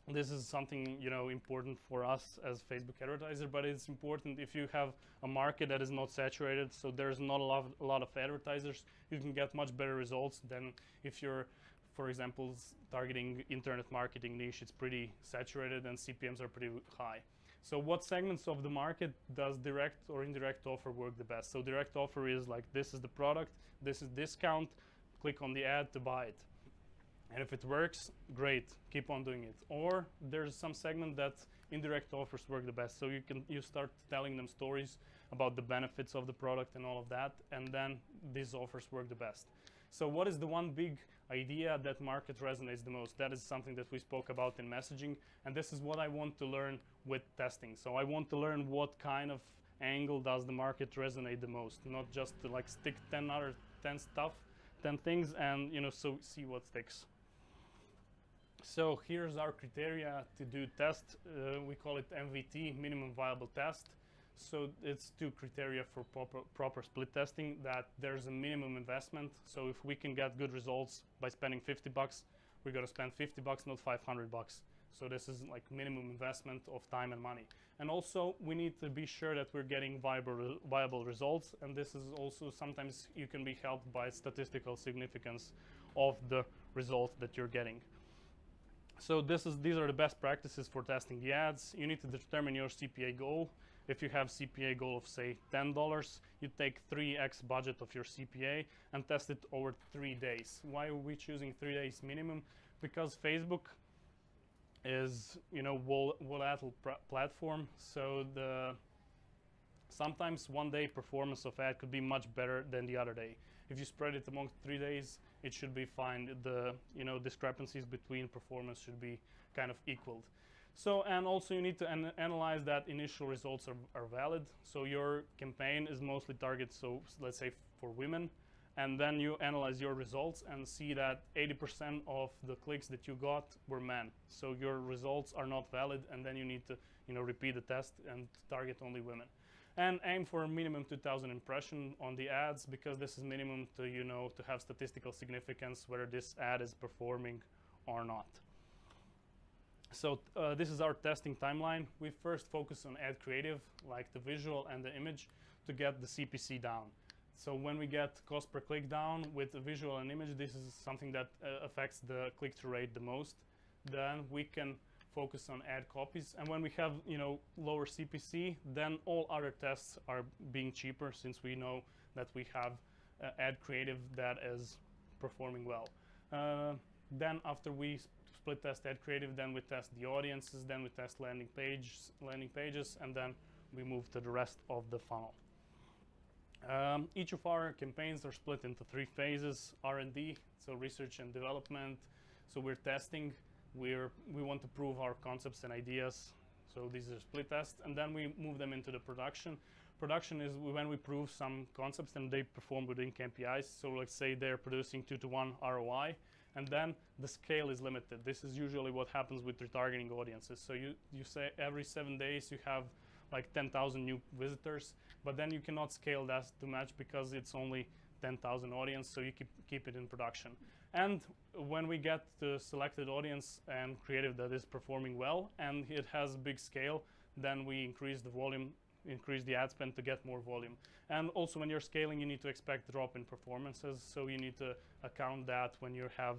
This is something important for us as Facebook advertiser, but it's important if you have a market that is not saturated, so there's not a lot of advertisers, you can get much better results than if you're, for example, targeting internet marketing niche. It's pretty saturated and CPMs are pretty high. So what segments of the market does direct or indirect offer work the best? So direct offer is like, this is the product, this is discount, click on the ad to buy it. And if it works, great, keep on doing it. Or there's some segment that indirect offers work the best. So you start telling them stories about the benefits of the product and all of that, and then these offers work the best. So what is the one big idea that market resonates the most? That is something that we spoke about in messaging, and this is what I want to learn with testing. So I want to learn what kind of angle does the market resonate the most, not just to like stick 10 things and so see what sticks. So here's our criteria to do test. We call it MVT, minimum viable test. So it's 2 criteria for proper split testing, that there's a minimum investment. So if we can get good results by spending $50, we're gonna spend $50, not $500. So this is like minimum investment of time and money. And also we need to be sure that we're getting viable results. And this is also sometimes you can be helped by statistical significance of the results that you're getting. So these are the best practices for testing the ads. You need to determine your CPA goal. If you have CPA goal of say $10, you take 3x budget of your CPA and test it over 3 days. Why are we choosing 3 days minimum? Because Facebook is volatile platform. So sometimes 1 day performance of ad could be much better than the other day. If you spread it among 3 days, it should be fine. The discrepancies between performance should be kind of equaled. So, and also you need to analyze that initial results are valid. So your campaign is mostly targeted, so let's say for women, and then you analyze your results and see that 80% of the clicks that you got were men. So your results are not valid, and then you need to repeat the test and target only women. And aim for a minimum 2,000 impressions on the ads, because this is minimum to to have statistical significance whether this ad is performing or not. So this is our testing timeline. We first focus on ad creative, like the visual and the image, to get the CPC down. So when we get cost per click down with the visual and image, this is something that affects the click-through rate the most. Then we can focus on ad copies, and when we have lower CPC, then all other tests are being cheaper, since we know that we have ad creative that is performing well. Then after we split test ad creative, then we test the audiences, then we test landing pages, and then we move to the rest of the funnel. Each of our campaigns are split into 3 phases: R&D, so research and development. So we're testing. We want to prove our concepts and ideas. So these are split tests, and then we move them into the production. Production is when we prove some concepts and they perform within KPIs. So let's say they're producing 2-to-1 ROI, and then the scale is limited. This is usually what happens with retargeting audiences. So you say every 7 days you have like 10,000 new visitors, but then you cannot scale that too much because it's only 10,000 audience, so you keep it in production. And when we get the selected audience and creative that is performing well and it has big scale, then we increase the volume, increase the ad spend to get more volume. And also when you're scaling, you need to expect drop in performances, so you need to account that when you have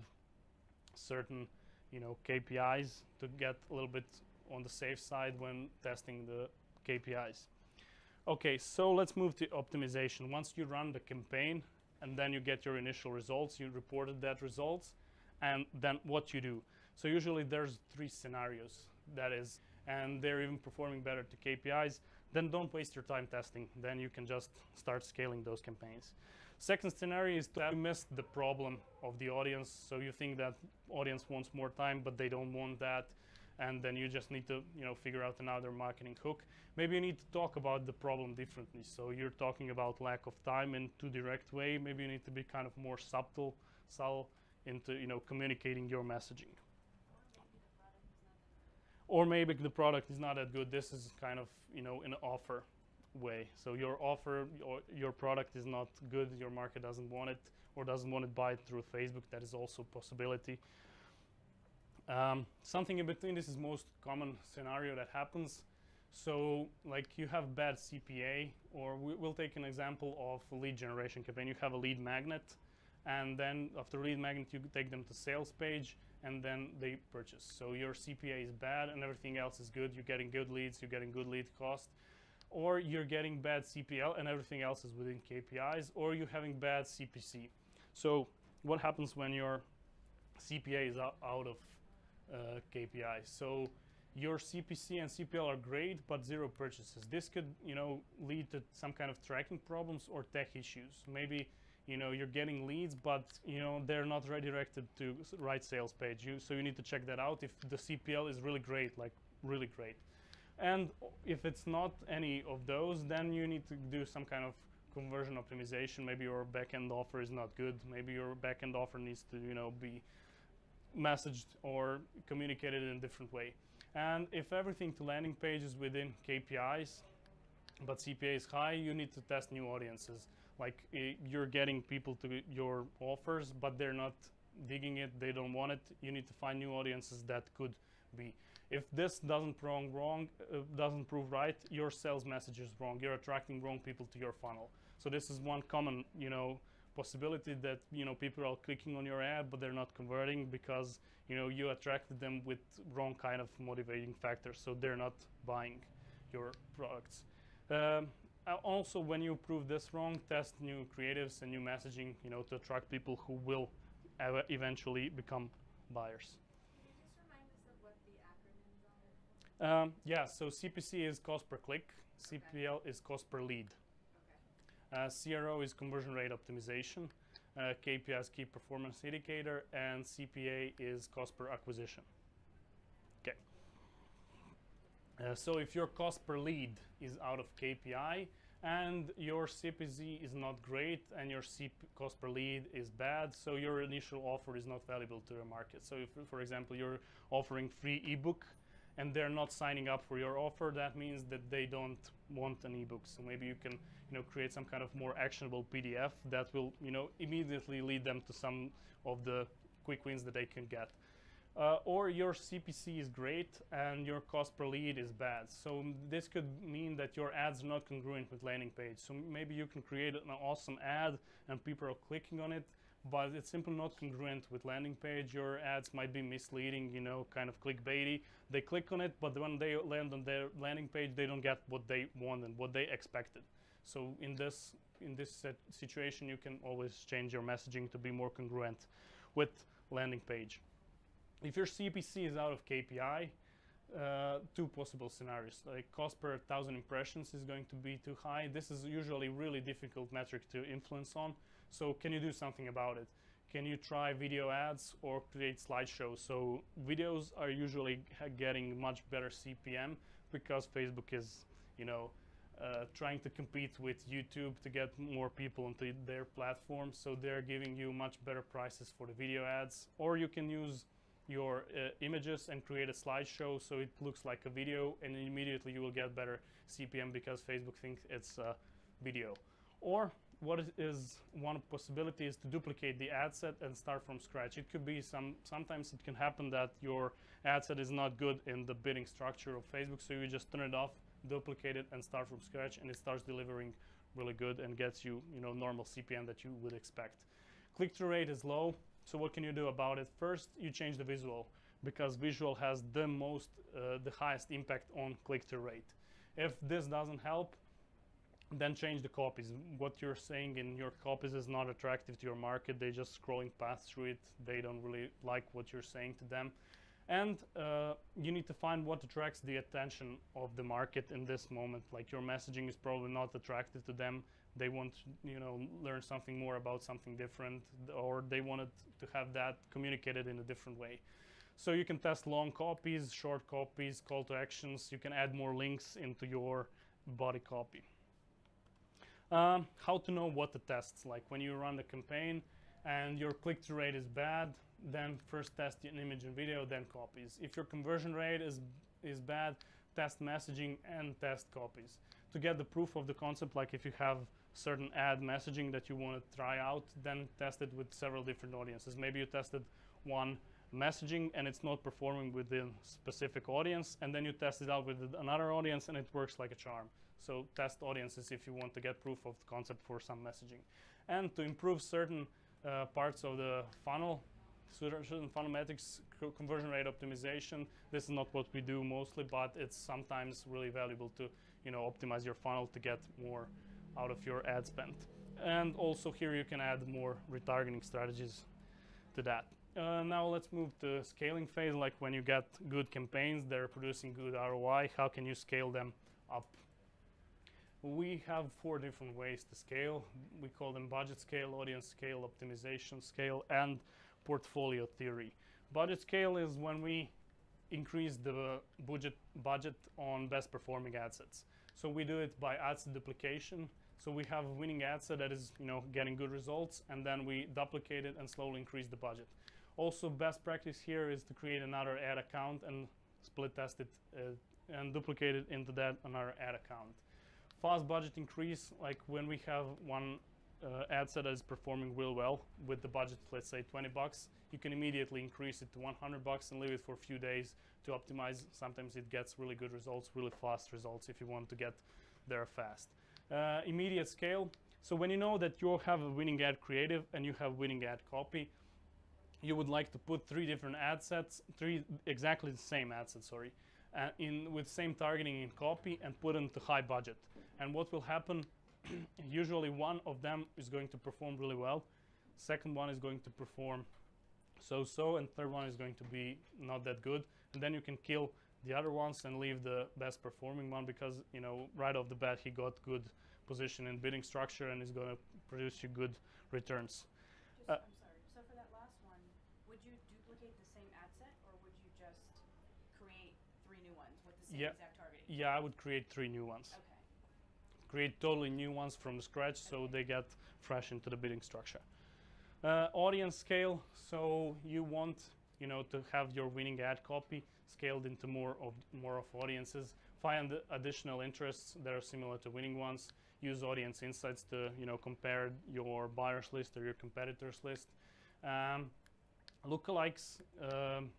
certain KPIs to get a little bit on the safe side when testing the KPIs. Okay, so let's move to optimization. Once you run the campaign and then you get your initial results, you reported that results, and then what you do. So usually there's 3 scenarios, that is, and they're even performing better to KPIs. Then don't waste your time testing. Then you can just start scaling those campaigns. Second scenario is to miss the problem of the audience. So you think that audience wants more time, but they don't want that. And then you just need to figure out another marketing hook. Maybe you need to talk about the problem differently. So you're talking about lack of time in too direct way. Maybe you need to be kind of more subtle into communicating your messaging. Or maybe the product is not that good. This is kind of, you know, an offer way. So your offer, your product is not good, your market doesn't want it, or doesn't want to buy it through Facebook. That is also a possibility. Something in between, this is most common scenario that happens. So like you have bad CPA, or we'll take an example of a lead generation campaign. You have a lead magnet, and then after lead magnet you take them to sales page, and then they purchase. So your CPA is bad and everything else is good. You're getting good leads, you're getting good lead cost. Or you're getting bad CPL and everything else is within KPIs, or you're having bad CPC. So what happens when your CPA is out of KPIs? So your CPC and CPL are great, but zero purchases. This could, you know, lead to some kind of tracking problems or tech issues. Maybe, you know, you're getting leads, but you know they're not redirected to right sales page. So you need to check that out if the CPL is really great, like really great. And if it's not any of those, then you need to do some kind of conversion optimization. Maybe your backend offer is not good. Maybe your backend offer needs to, you know, be messaged or communicated in a different way. And if everything to landing page is within KPIs, but CPA is high, you need to test new audiences. Like you're getting people to your offers, but they're not digging it, they don't want it. You need to find new audiences that could be. If this doesn't prove right, your sales message is wrong. You're attracting wrong people to your funnel. So this is one common, you know, possibility that, you know, people are clicking on your ad, but they're not converting because, you know, you attracted them with wrong kind of motivating factors. So they're not buying your products. Also, when you prove this wrong, test new creatives and new messaging, you know, to attract people who will eventually become buyers. Yeah, so CPC is cost per click, CPL is cost per lead. CRO is conversion rate optimization, KPI is key performance indicator, and CPA is cost per acquisition. Okay. So if your cost per lead is out of KPI and your CPC is not great and your cost per lead is bad, so your initial offer is not valuable to the market. So if, for example, you're offering free ebook and they're not signing up for your offer, that means that they don't want an ebook. So maybe you can, you know, create some kind of more actionable PDF that will, you know, immediately lead them to some of the quick wins that they can get. Or your CPC is great and your cost per lead is bad. So this could mean that your ads are not congruent with landing page. So maybe you can create an awesome ad and people are clicking on it, but it's simply not congruent with landing page. Your ads might be misleading, you know, kind of clickbaity. They click on it, but when they land on their landing page, they don't get what they want and what they expected. So in this situation, you can always change your messaging to be more congruent with landing page. If your CPC is out of KPI, two possible scenarios. Like cost per 1,000 impressions is going to be too high. This is usually really difficult metric to influence on. So can you do something about it? Can you try video ads or create slideshows? So videos are usually getting much better CPM because Facebook is, you know, trying to compete with YouTube to get more people onto their platform. So they're giving you much better prices for the video ads. Or you can use your images and create a slideshow so it looks like a video, and immediately you will get better CPM because Facebook thinks it's a video. Or what is one possibility is to duplicate the ad set and start from scratch. It could be sometimes it can happen that your ad set is not good in the bidding structure of Facebook, so you just turn it off, duplicate it, and start from scratch, and it starts delivering really good and gets you, you know, normal CPM that you would expect. Click-through rate is low. So what can you do about it? First, you change the visual because visual has the highest impact on click-through rate. If this doesn't help, then change the copies. What you're saying in your copies is not attractive to your market. They're just scrolling past through it. They don't really like what you're saying to them. And you need to find what attracts the attention of the market in this moment. Like your messaging is probably not attractive to them. They want, you know, learn something more about something different, or they wanted to have that communicated in a different way. So you can test long copies, short copies, call to actions. You can add more links into your body copy. How to know what to test? Like when you run the campaign and your click-through rate is bad, then first test an image and video, then copies. If your conversion rate is bad, test messaging and test copies. To get the proof of the concept, like if you have certain ad messaging that you want to try out, then test it with several different audiences. Maybe you tested one messaging and it's not performing with the specific audience, and then you test it out with another audience and it works like a charm. So test audiences if you want to get proof of the concept for some messaging. And to improve certain parts of the funnel, certain funnel metrics, conversion rate optimization, this is not what we do mostly, but it's sometimes really valuable to optimize your funnel to get more out of your ad spend. And also here you can add more retargeting strategies to that. Now let's move to scaling phase, like when you get good campaigns, they're producing good ROI, how can you scale them up? We have 4 different ways to scale. We call them budget scale, audience scale, optimization scale, and portfolio theory. Budget scale is when we increase the budget on best performing ad sets. So we do it by ad set duplication. So we have a winning ad set that is getting good results, and then we duplicate it and slowly increase the budget. Also, best practice here is to create another ad account and split test it and duplicate it into that another ad account. Fast budget increase, like when we have one ad set that is performing real well with the budget, let's say $20, you can immediately increase it to $100 and leave it for a few days to optimize. Sometimes it gets really good results, really fast results if you want to get there fast. Immediate scale. So when you know that you have a winning ad creative and you have winning ad copy, you would like to put 3 different ad sets, 3 exactly the same ad sets, sorry, with same targeting in copy, and put them to high budget. And what will happen, usually one of them is going to perform really well, second one is going to perform so-so, and third one is going to be not that good. And then you can kill the other ones and leave the best performing one, because right off the bat he got good position in bidding structure and is going to produce you good returns. I'm sorry, so for that last one, would you duplicate the same ad set, or would you just create 3 new ones with the same exact targeting? Yeah, I would create 3 new ones. Okay. Create totally new ones from scratch, so they get fresh into the bidding structure. Audience scale, so you want to have your winning ad copy scaled into more of audiences. Find additional interests that are similar to winning ones. Use audience insights to compare your buyers list or your competitors list. Lookalikes,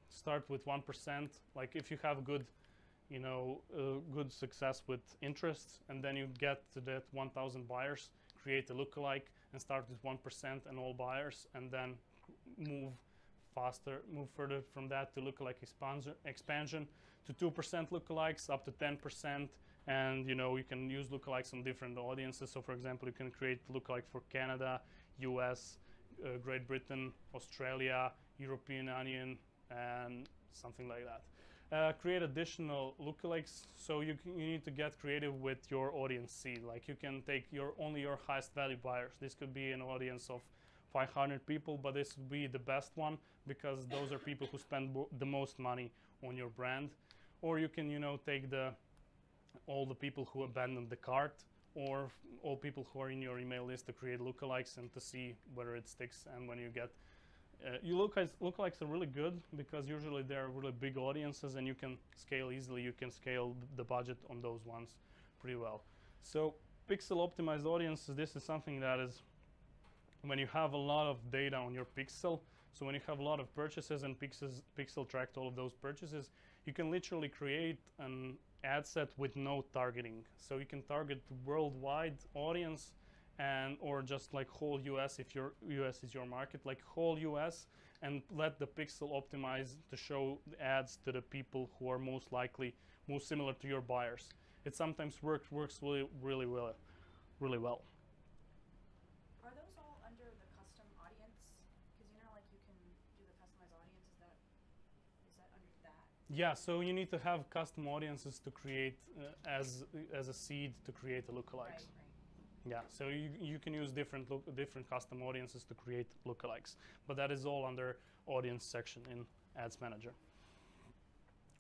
start with 1%. Like if you have good good success with interests, and then you get to that 1,000 buyers, create a lookalike and start with 1% and all buyers, and then move further from that to lookalike expansion to 2% lookalikes up to 10%. And you can use lookalikes on different audiences. So for example, you can create lookalike for Canada, US, Great Britain, Australia, European Union, and something like that. Create additional lookalikes. So you need to get creative with your audience seed. Like you can take only your highest value buyers. This could be an audience of 500 people, but this would be the best one because those are people who spend the most money on your brand. Or you can take all the people who abandoned the cart, or all people who are in your email list, to create lookalikes and to see whether it sticks. And when you get lookalikes are really good because usually they're really big audiences and you can scale easily. You can scale the budget on those ones pretty well. So pixel optimized audiences, this is something that is when you have a lot of data on your pixel. So when you have a lot of purchases and pixel tracked all of those purchases, you can literally create an ad set with no targeting. So you can target worldwide audience, and or just like whole US if your US is your market, like whole US, and let the pixel optimize to show the ads to the people who are most similar to your buyers. It sometimes works really well. Are those all under the custom audience? Because like you can do the customized audience. Is that under that? Yeah, so you need to have custom audiences to create as a seed to create the lookalikes. Right. Yeah, so you can use different custom audiences to create lookalikes, but that is all under audience section in Ads Manager.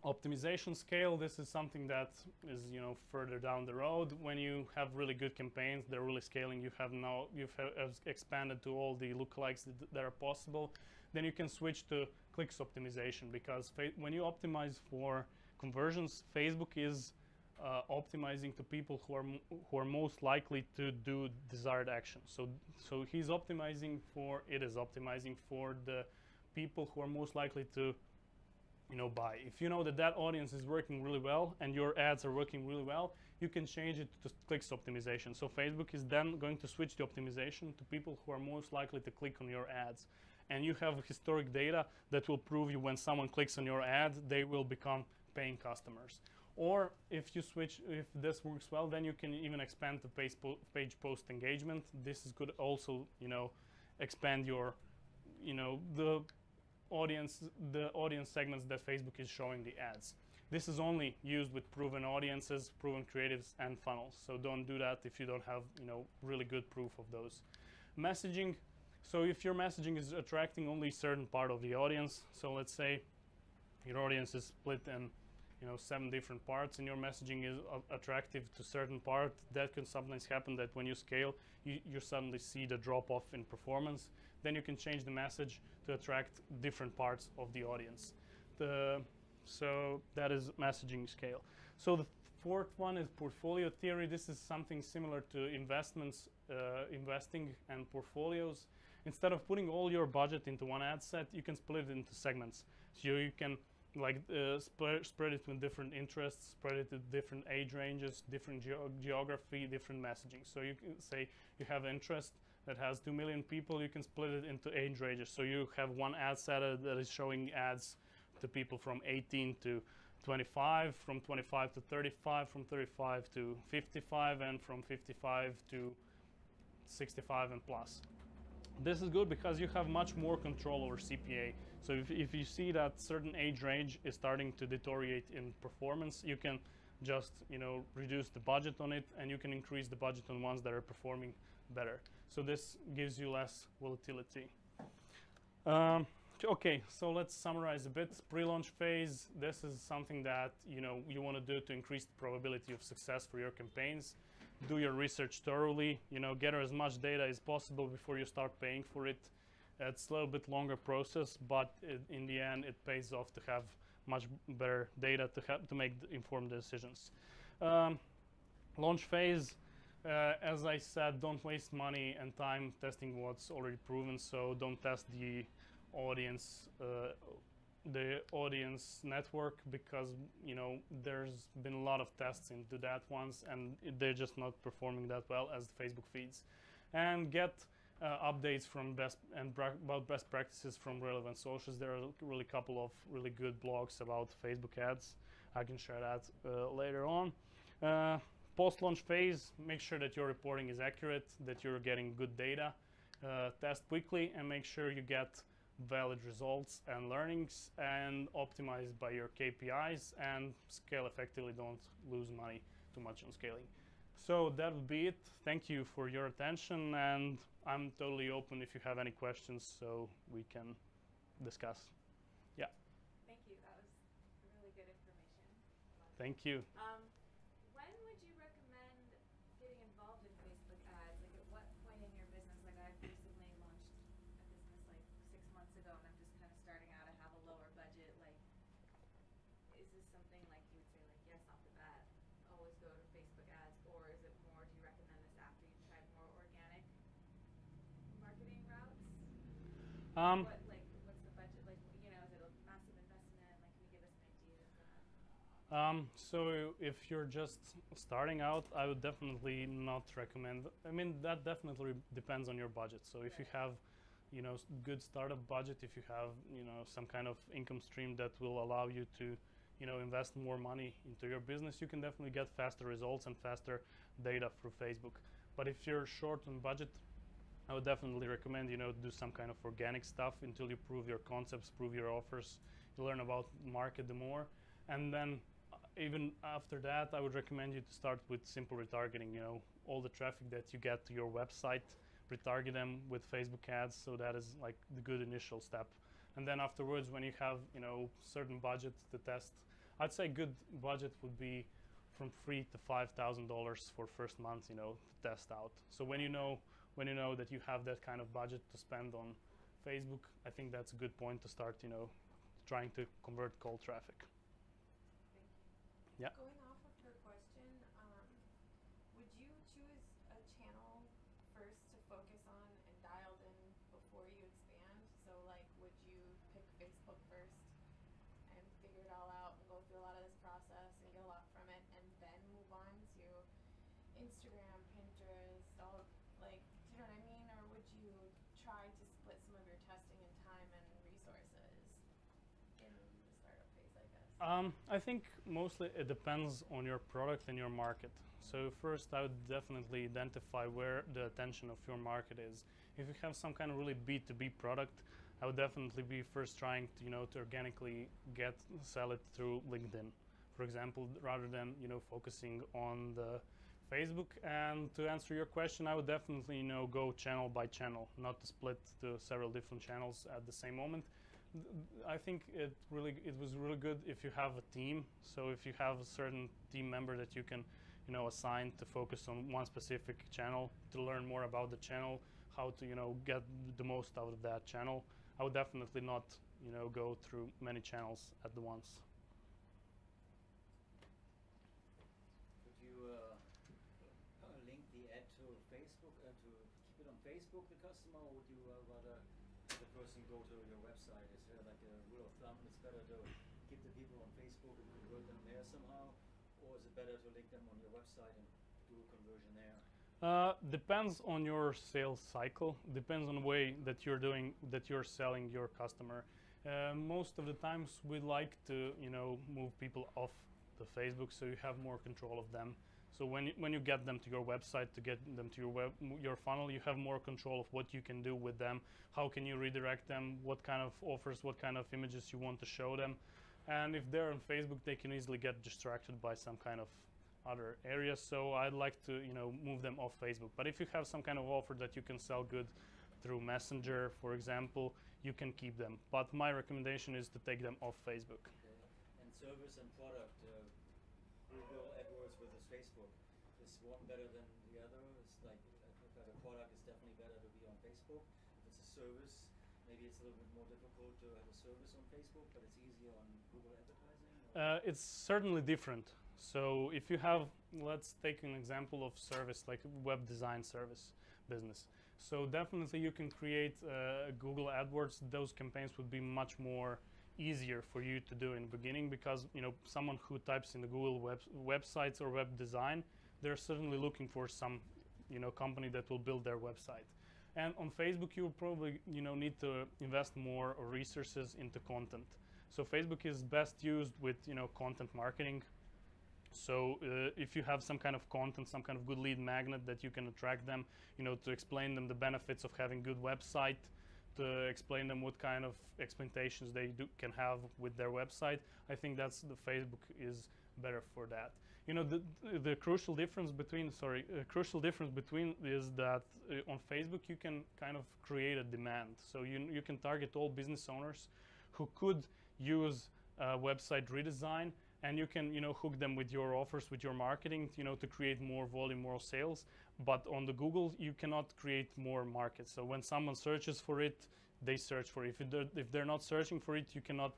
Optimization scale, this is something that is further down the road. When you have really good campaigns, they're really scaling. You've expanded to all the lookalikes that are possible. then you can switch to clicks optimization, because when you optimize for conversions, Facebook is optimizing to people who are most likely to do desired action. So he's optimizing for, it is optimizing for the people who are most likely to buy. If you know that that audience is working really well and your ads are working really well, you can change it to clicks optimization. So Facebook is then going to switch the optimization to people who are most likely to click on your ads. And you have historic data that will prove you when someone clicks on your ad, they will become paying customers. Or if this works well, then you can even expand the page post engagement. This is good also, expand your, the audience segments that Facebook is showing the ads. This is only used with proven audiences, proven creatives, and funnels. So don't do that if you don't have, really good proof of those. Messaging. So if your messaging is attracting only a certain part of the audience, so let's say your audience is split in 7 different parts, and your messaging is attractive to certain part, that can sometimes happen that when you scale, you suddenly see the drop off in performance. Then you can change the message to attract different parts of the audience. So that is messaging scale. So the fourth one is portfolio theory. This is something similar to investments, investing and portfolios. Instead of putting all your budget into one ad set, you can split it into segments. So you can spread it with different interests, spread it with different age ranges, different geography, different messaging. So you can say you have interest that has 2 million people, you can split it into age ranges. So you have one ad set that is showing ads to people from 18 to 25, from 25 to 35, from 35 to 55, and from 55 to 65 and plus. This is good because you have much more control over CPA. So if you see that certain age range is starting to deteriorate in performance, you can just reduce the budget on it, and you can increase the budget on ones that are performing better. So this gives you less volatility. Okay, so let's summarize a bit. Pre-launch phase. This is something that you want to do to increase the probability of success for your campaigns. Do your research thoroughly. Gather as much data as possible before you start paying for it. It's a little bit longer process, but in the end, it pays off to have much better data to make informed decisions. Launch phase. As I said, don't waste money and time testing what's already proven. So don't test the audience network, because there's been a lot of tests into that ones, and they're just not performing that well as the Facebook feeds. And get updates from about best practices from relevant socials. There are really a couple of really good blogs about Facebook ads. I can share that later on. Post-launch phase, make sure that your reporting is accurate, that you're getting good data. Test quickly and make sure you get valid results and learnings, and optimize by your KPIs, and scale effectively. Don't lose money too much on scaling. So that would be it. Thank you for your attention, and I'm totally open if you have any questions, so we can discuss. Yeah. Thank you. That was really good information. Thank you. When would you recommend getting involved in Facebook ads? Like, at what point in your business? Like, I've recently launched a business like 6 months ago, and I'm just kind of starting out. I have a lower budget. Like, is this something like you would say, like, yes, off the bat, always go to Facebook ads, or is it more? Do you recommend this after you've tried more organic marketing routes? What's the budget? Like, is it a massive investment? Like, can you give us an idea of that? So if you're just starting out, I would definitely not recommend. I mean, that definitely depends on your budget. So if you have, good startup budget, if you have, some kind of income stream that will allow you to, invest more money into your business, you can definitely get faster results and faster data through Facebook. But if you're short on budget, I would definitely recommend, do some kind of organic stuff until you prove your concepts, prove your offers, you learn about market more, and then even after that, I would recommend you to start with simple retargeting. All the traffic that you get to your website, retarget them with Facebook ads. So that is like the good initial step. And then afterwards, when you have certain budget to test, I'd say good budget would be from $3,000 to $5,000 for first month, to test out. So when you know that you have that kind of budget to spend on Facebook, I think that's a good point to start, trying to convert cold traffic. Yeah. Going off of her question, would you choose a channel first to focus on and dialed in before you expand? So like, would you pick Facebook first and figure it all out and go through a lot of this process and get a lot from it and then move on to Instagram, Pinterest, all like, do you know what I mean? Or would you try to split some of your testing and time and resources in the startup phase, I guess? I think mostly it depends on your product and your market. So first, I would definitely identify where the attention of your market is. If you have some kind of really B2B product, I would definitely be first trying to, to organically sell it through LinkedIn, for example, rather than, focusing on the Facebook. And to answer your question, I would definitely, go channel by channel, not to split to several different channels at the same moment. I think it was really good if you have a team. So if you have a certain team member that you can, assign to focus on one specific channel to learn more about the channel, how to, get the most out of that channel. I would definitely not, go through many channels at the once. Could you link the ad to Facebook to keep it on Facebook, the customer, or would you rather have the person go to your website? Is there like a rule of thumb? It's better to keep the people on Facebook and convert them there somehow, or is it better to link them on your website and do a conversion there? Depends on your sales cycle. Depends on the way that you're selling your customer. Most of the times we like to, move people off the Facebook so you have more control of them. So when you get them to your website, to get them to your funnel, you have more control of what you can do with them. How can you redirect them? What kind of offers, what kind of images you want to show them? And if they're on Facebook, they can easily get distracted by some kind of other areas. So I'd like to, move them off Facebook. But if you have some kind of offer that you can sell good through Messenger, for example, you can keep them. But my recommendation is to take them off Facebook. Okay. And service and product, Google AdWords versus Facebook, is one better than the other? It's like if I have a product, it's definitely better to be on Facebook. If it's a service, maybe it's a little bit more difficult to have a service on Facebook, but it's easier on Google advertising? It's certainly different. So if you have, let's take an example of service like web design service business. So definitely you can create Google AdWords. Those campaigns would be much more easier for you to do in the beginning because someone who types in the Google websites or web design, they're certainly looking for some company that will build their website. And on Facebook, you probably need to invest more resources into content. So Facebook is best used with content marketing. So if you have some kind of content, some kind of good lead magnet that you can attract them, to explain them the benefits of having good website, to explain them what kind of expectations they can have with their website, I think the Facebook is better for that. The crucial difference between is that on Facebook you can kind of create a demand. So you can target all business owners who could use website redesign, and you can hook them with your offers, with your marketing, to create more volume, more sales. But on the Google, you cannot create more markets. So when someone searches for it, they search for it. If they're not searching for it, you cannot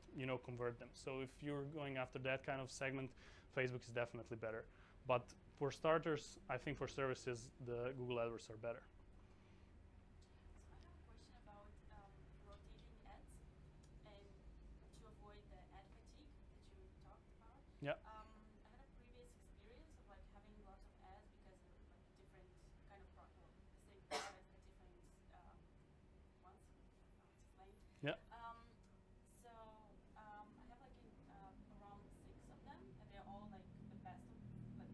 convert them. So if you're going after that kind of segment, Facebook is definitely better. But for starters, I think for services, the Google AdWords are better. So I have a question about rotating ads and to avoid the ad fatigue that you talked about. Yeah. I had a previous experience of like having lots of ads because of like different kind of the same product at different ones. I'll explain. Yeah. So I have like around 6 of them, and they're all like the best of like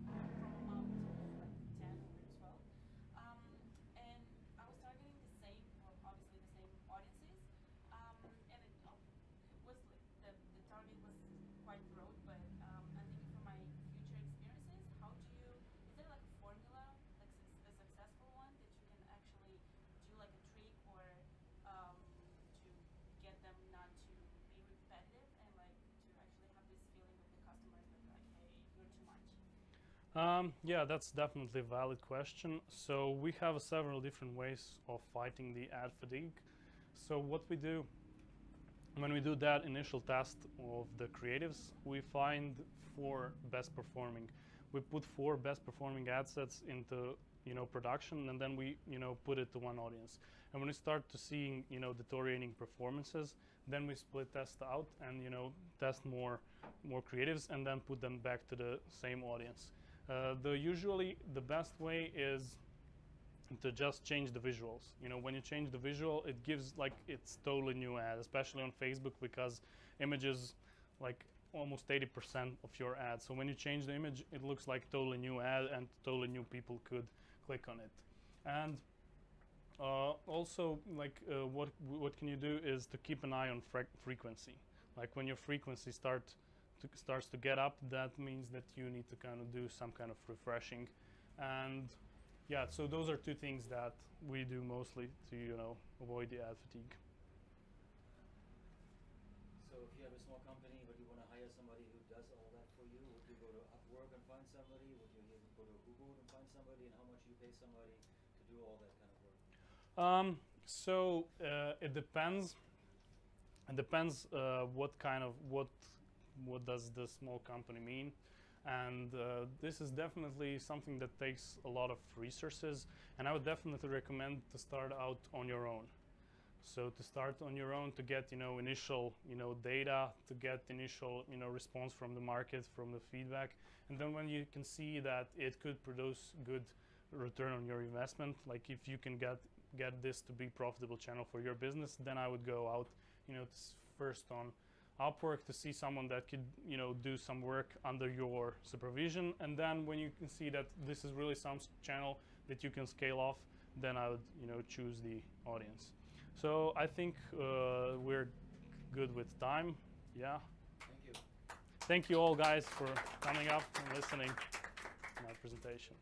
from amount of like 10 or 12. And I was targeting the same, well, obviously the same audiences. And it was like the target was quite broad, but I'm thinking for my future experiences, is there like a formula, like a successful one that you can actually do like a trick or to get them not to be repetitive and like to actually have this feeling with the customers that like, hey, you're too much? Yeah, that's definitely a valid question. So we have several different ways of fighting the ad fatigue. So what we do when we do that initial test of the creatives, we find 4 best performing. We put 4 best performing ad sets into production, and then we put it to one audience. And when we start to seeing deteriorating performances, then we split test out and test more creatives and then put them back to the same audience. Usually the best way is to just change the visuals. When you change the visual, it gives like it's totally new ad, especially on Facebook, because images like almost 80% of your ad. So when you change the image, it looks like totally new ad and totally new people could click on it. And also like what can you do is to keep an eye on frequency. Like when your frequency starts to get up, that means that you need to kind of do some kind of refreshing. And yeah, so those are 2 things that we do mostly to avoid the ad fatigue. So if you have a small company but you want to hire somebody who does all that for you, would you go to Upwork and find somebody? Would you go to Google and find somebody? And how much do you pay somebody to do all that kind of work? It depends. It depends what does the small company mean. And this is definitely something that takes a lot of resources, and I would definitely recommend to start out on your own. So to start on your own, to get initial data, to get initial response from the market, from the feedback, and then when you can see that it could produce good return on your investment, like if you can get this to be profitable channel for your business, then I would go out first on Upwork to see someone that could do some work under your supervision, and then when you can see that this is really some channel that you can scale off, then I would choose the audience. So I think we're good with time. Yeah. Thank you. Thank you all guys for coming up and listening to my presentation.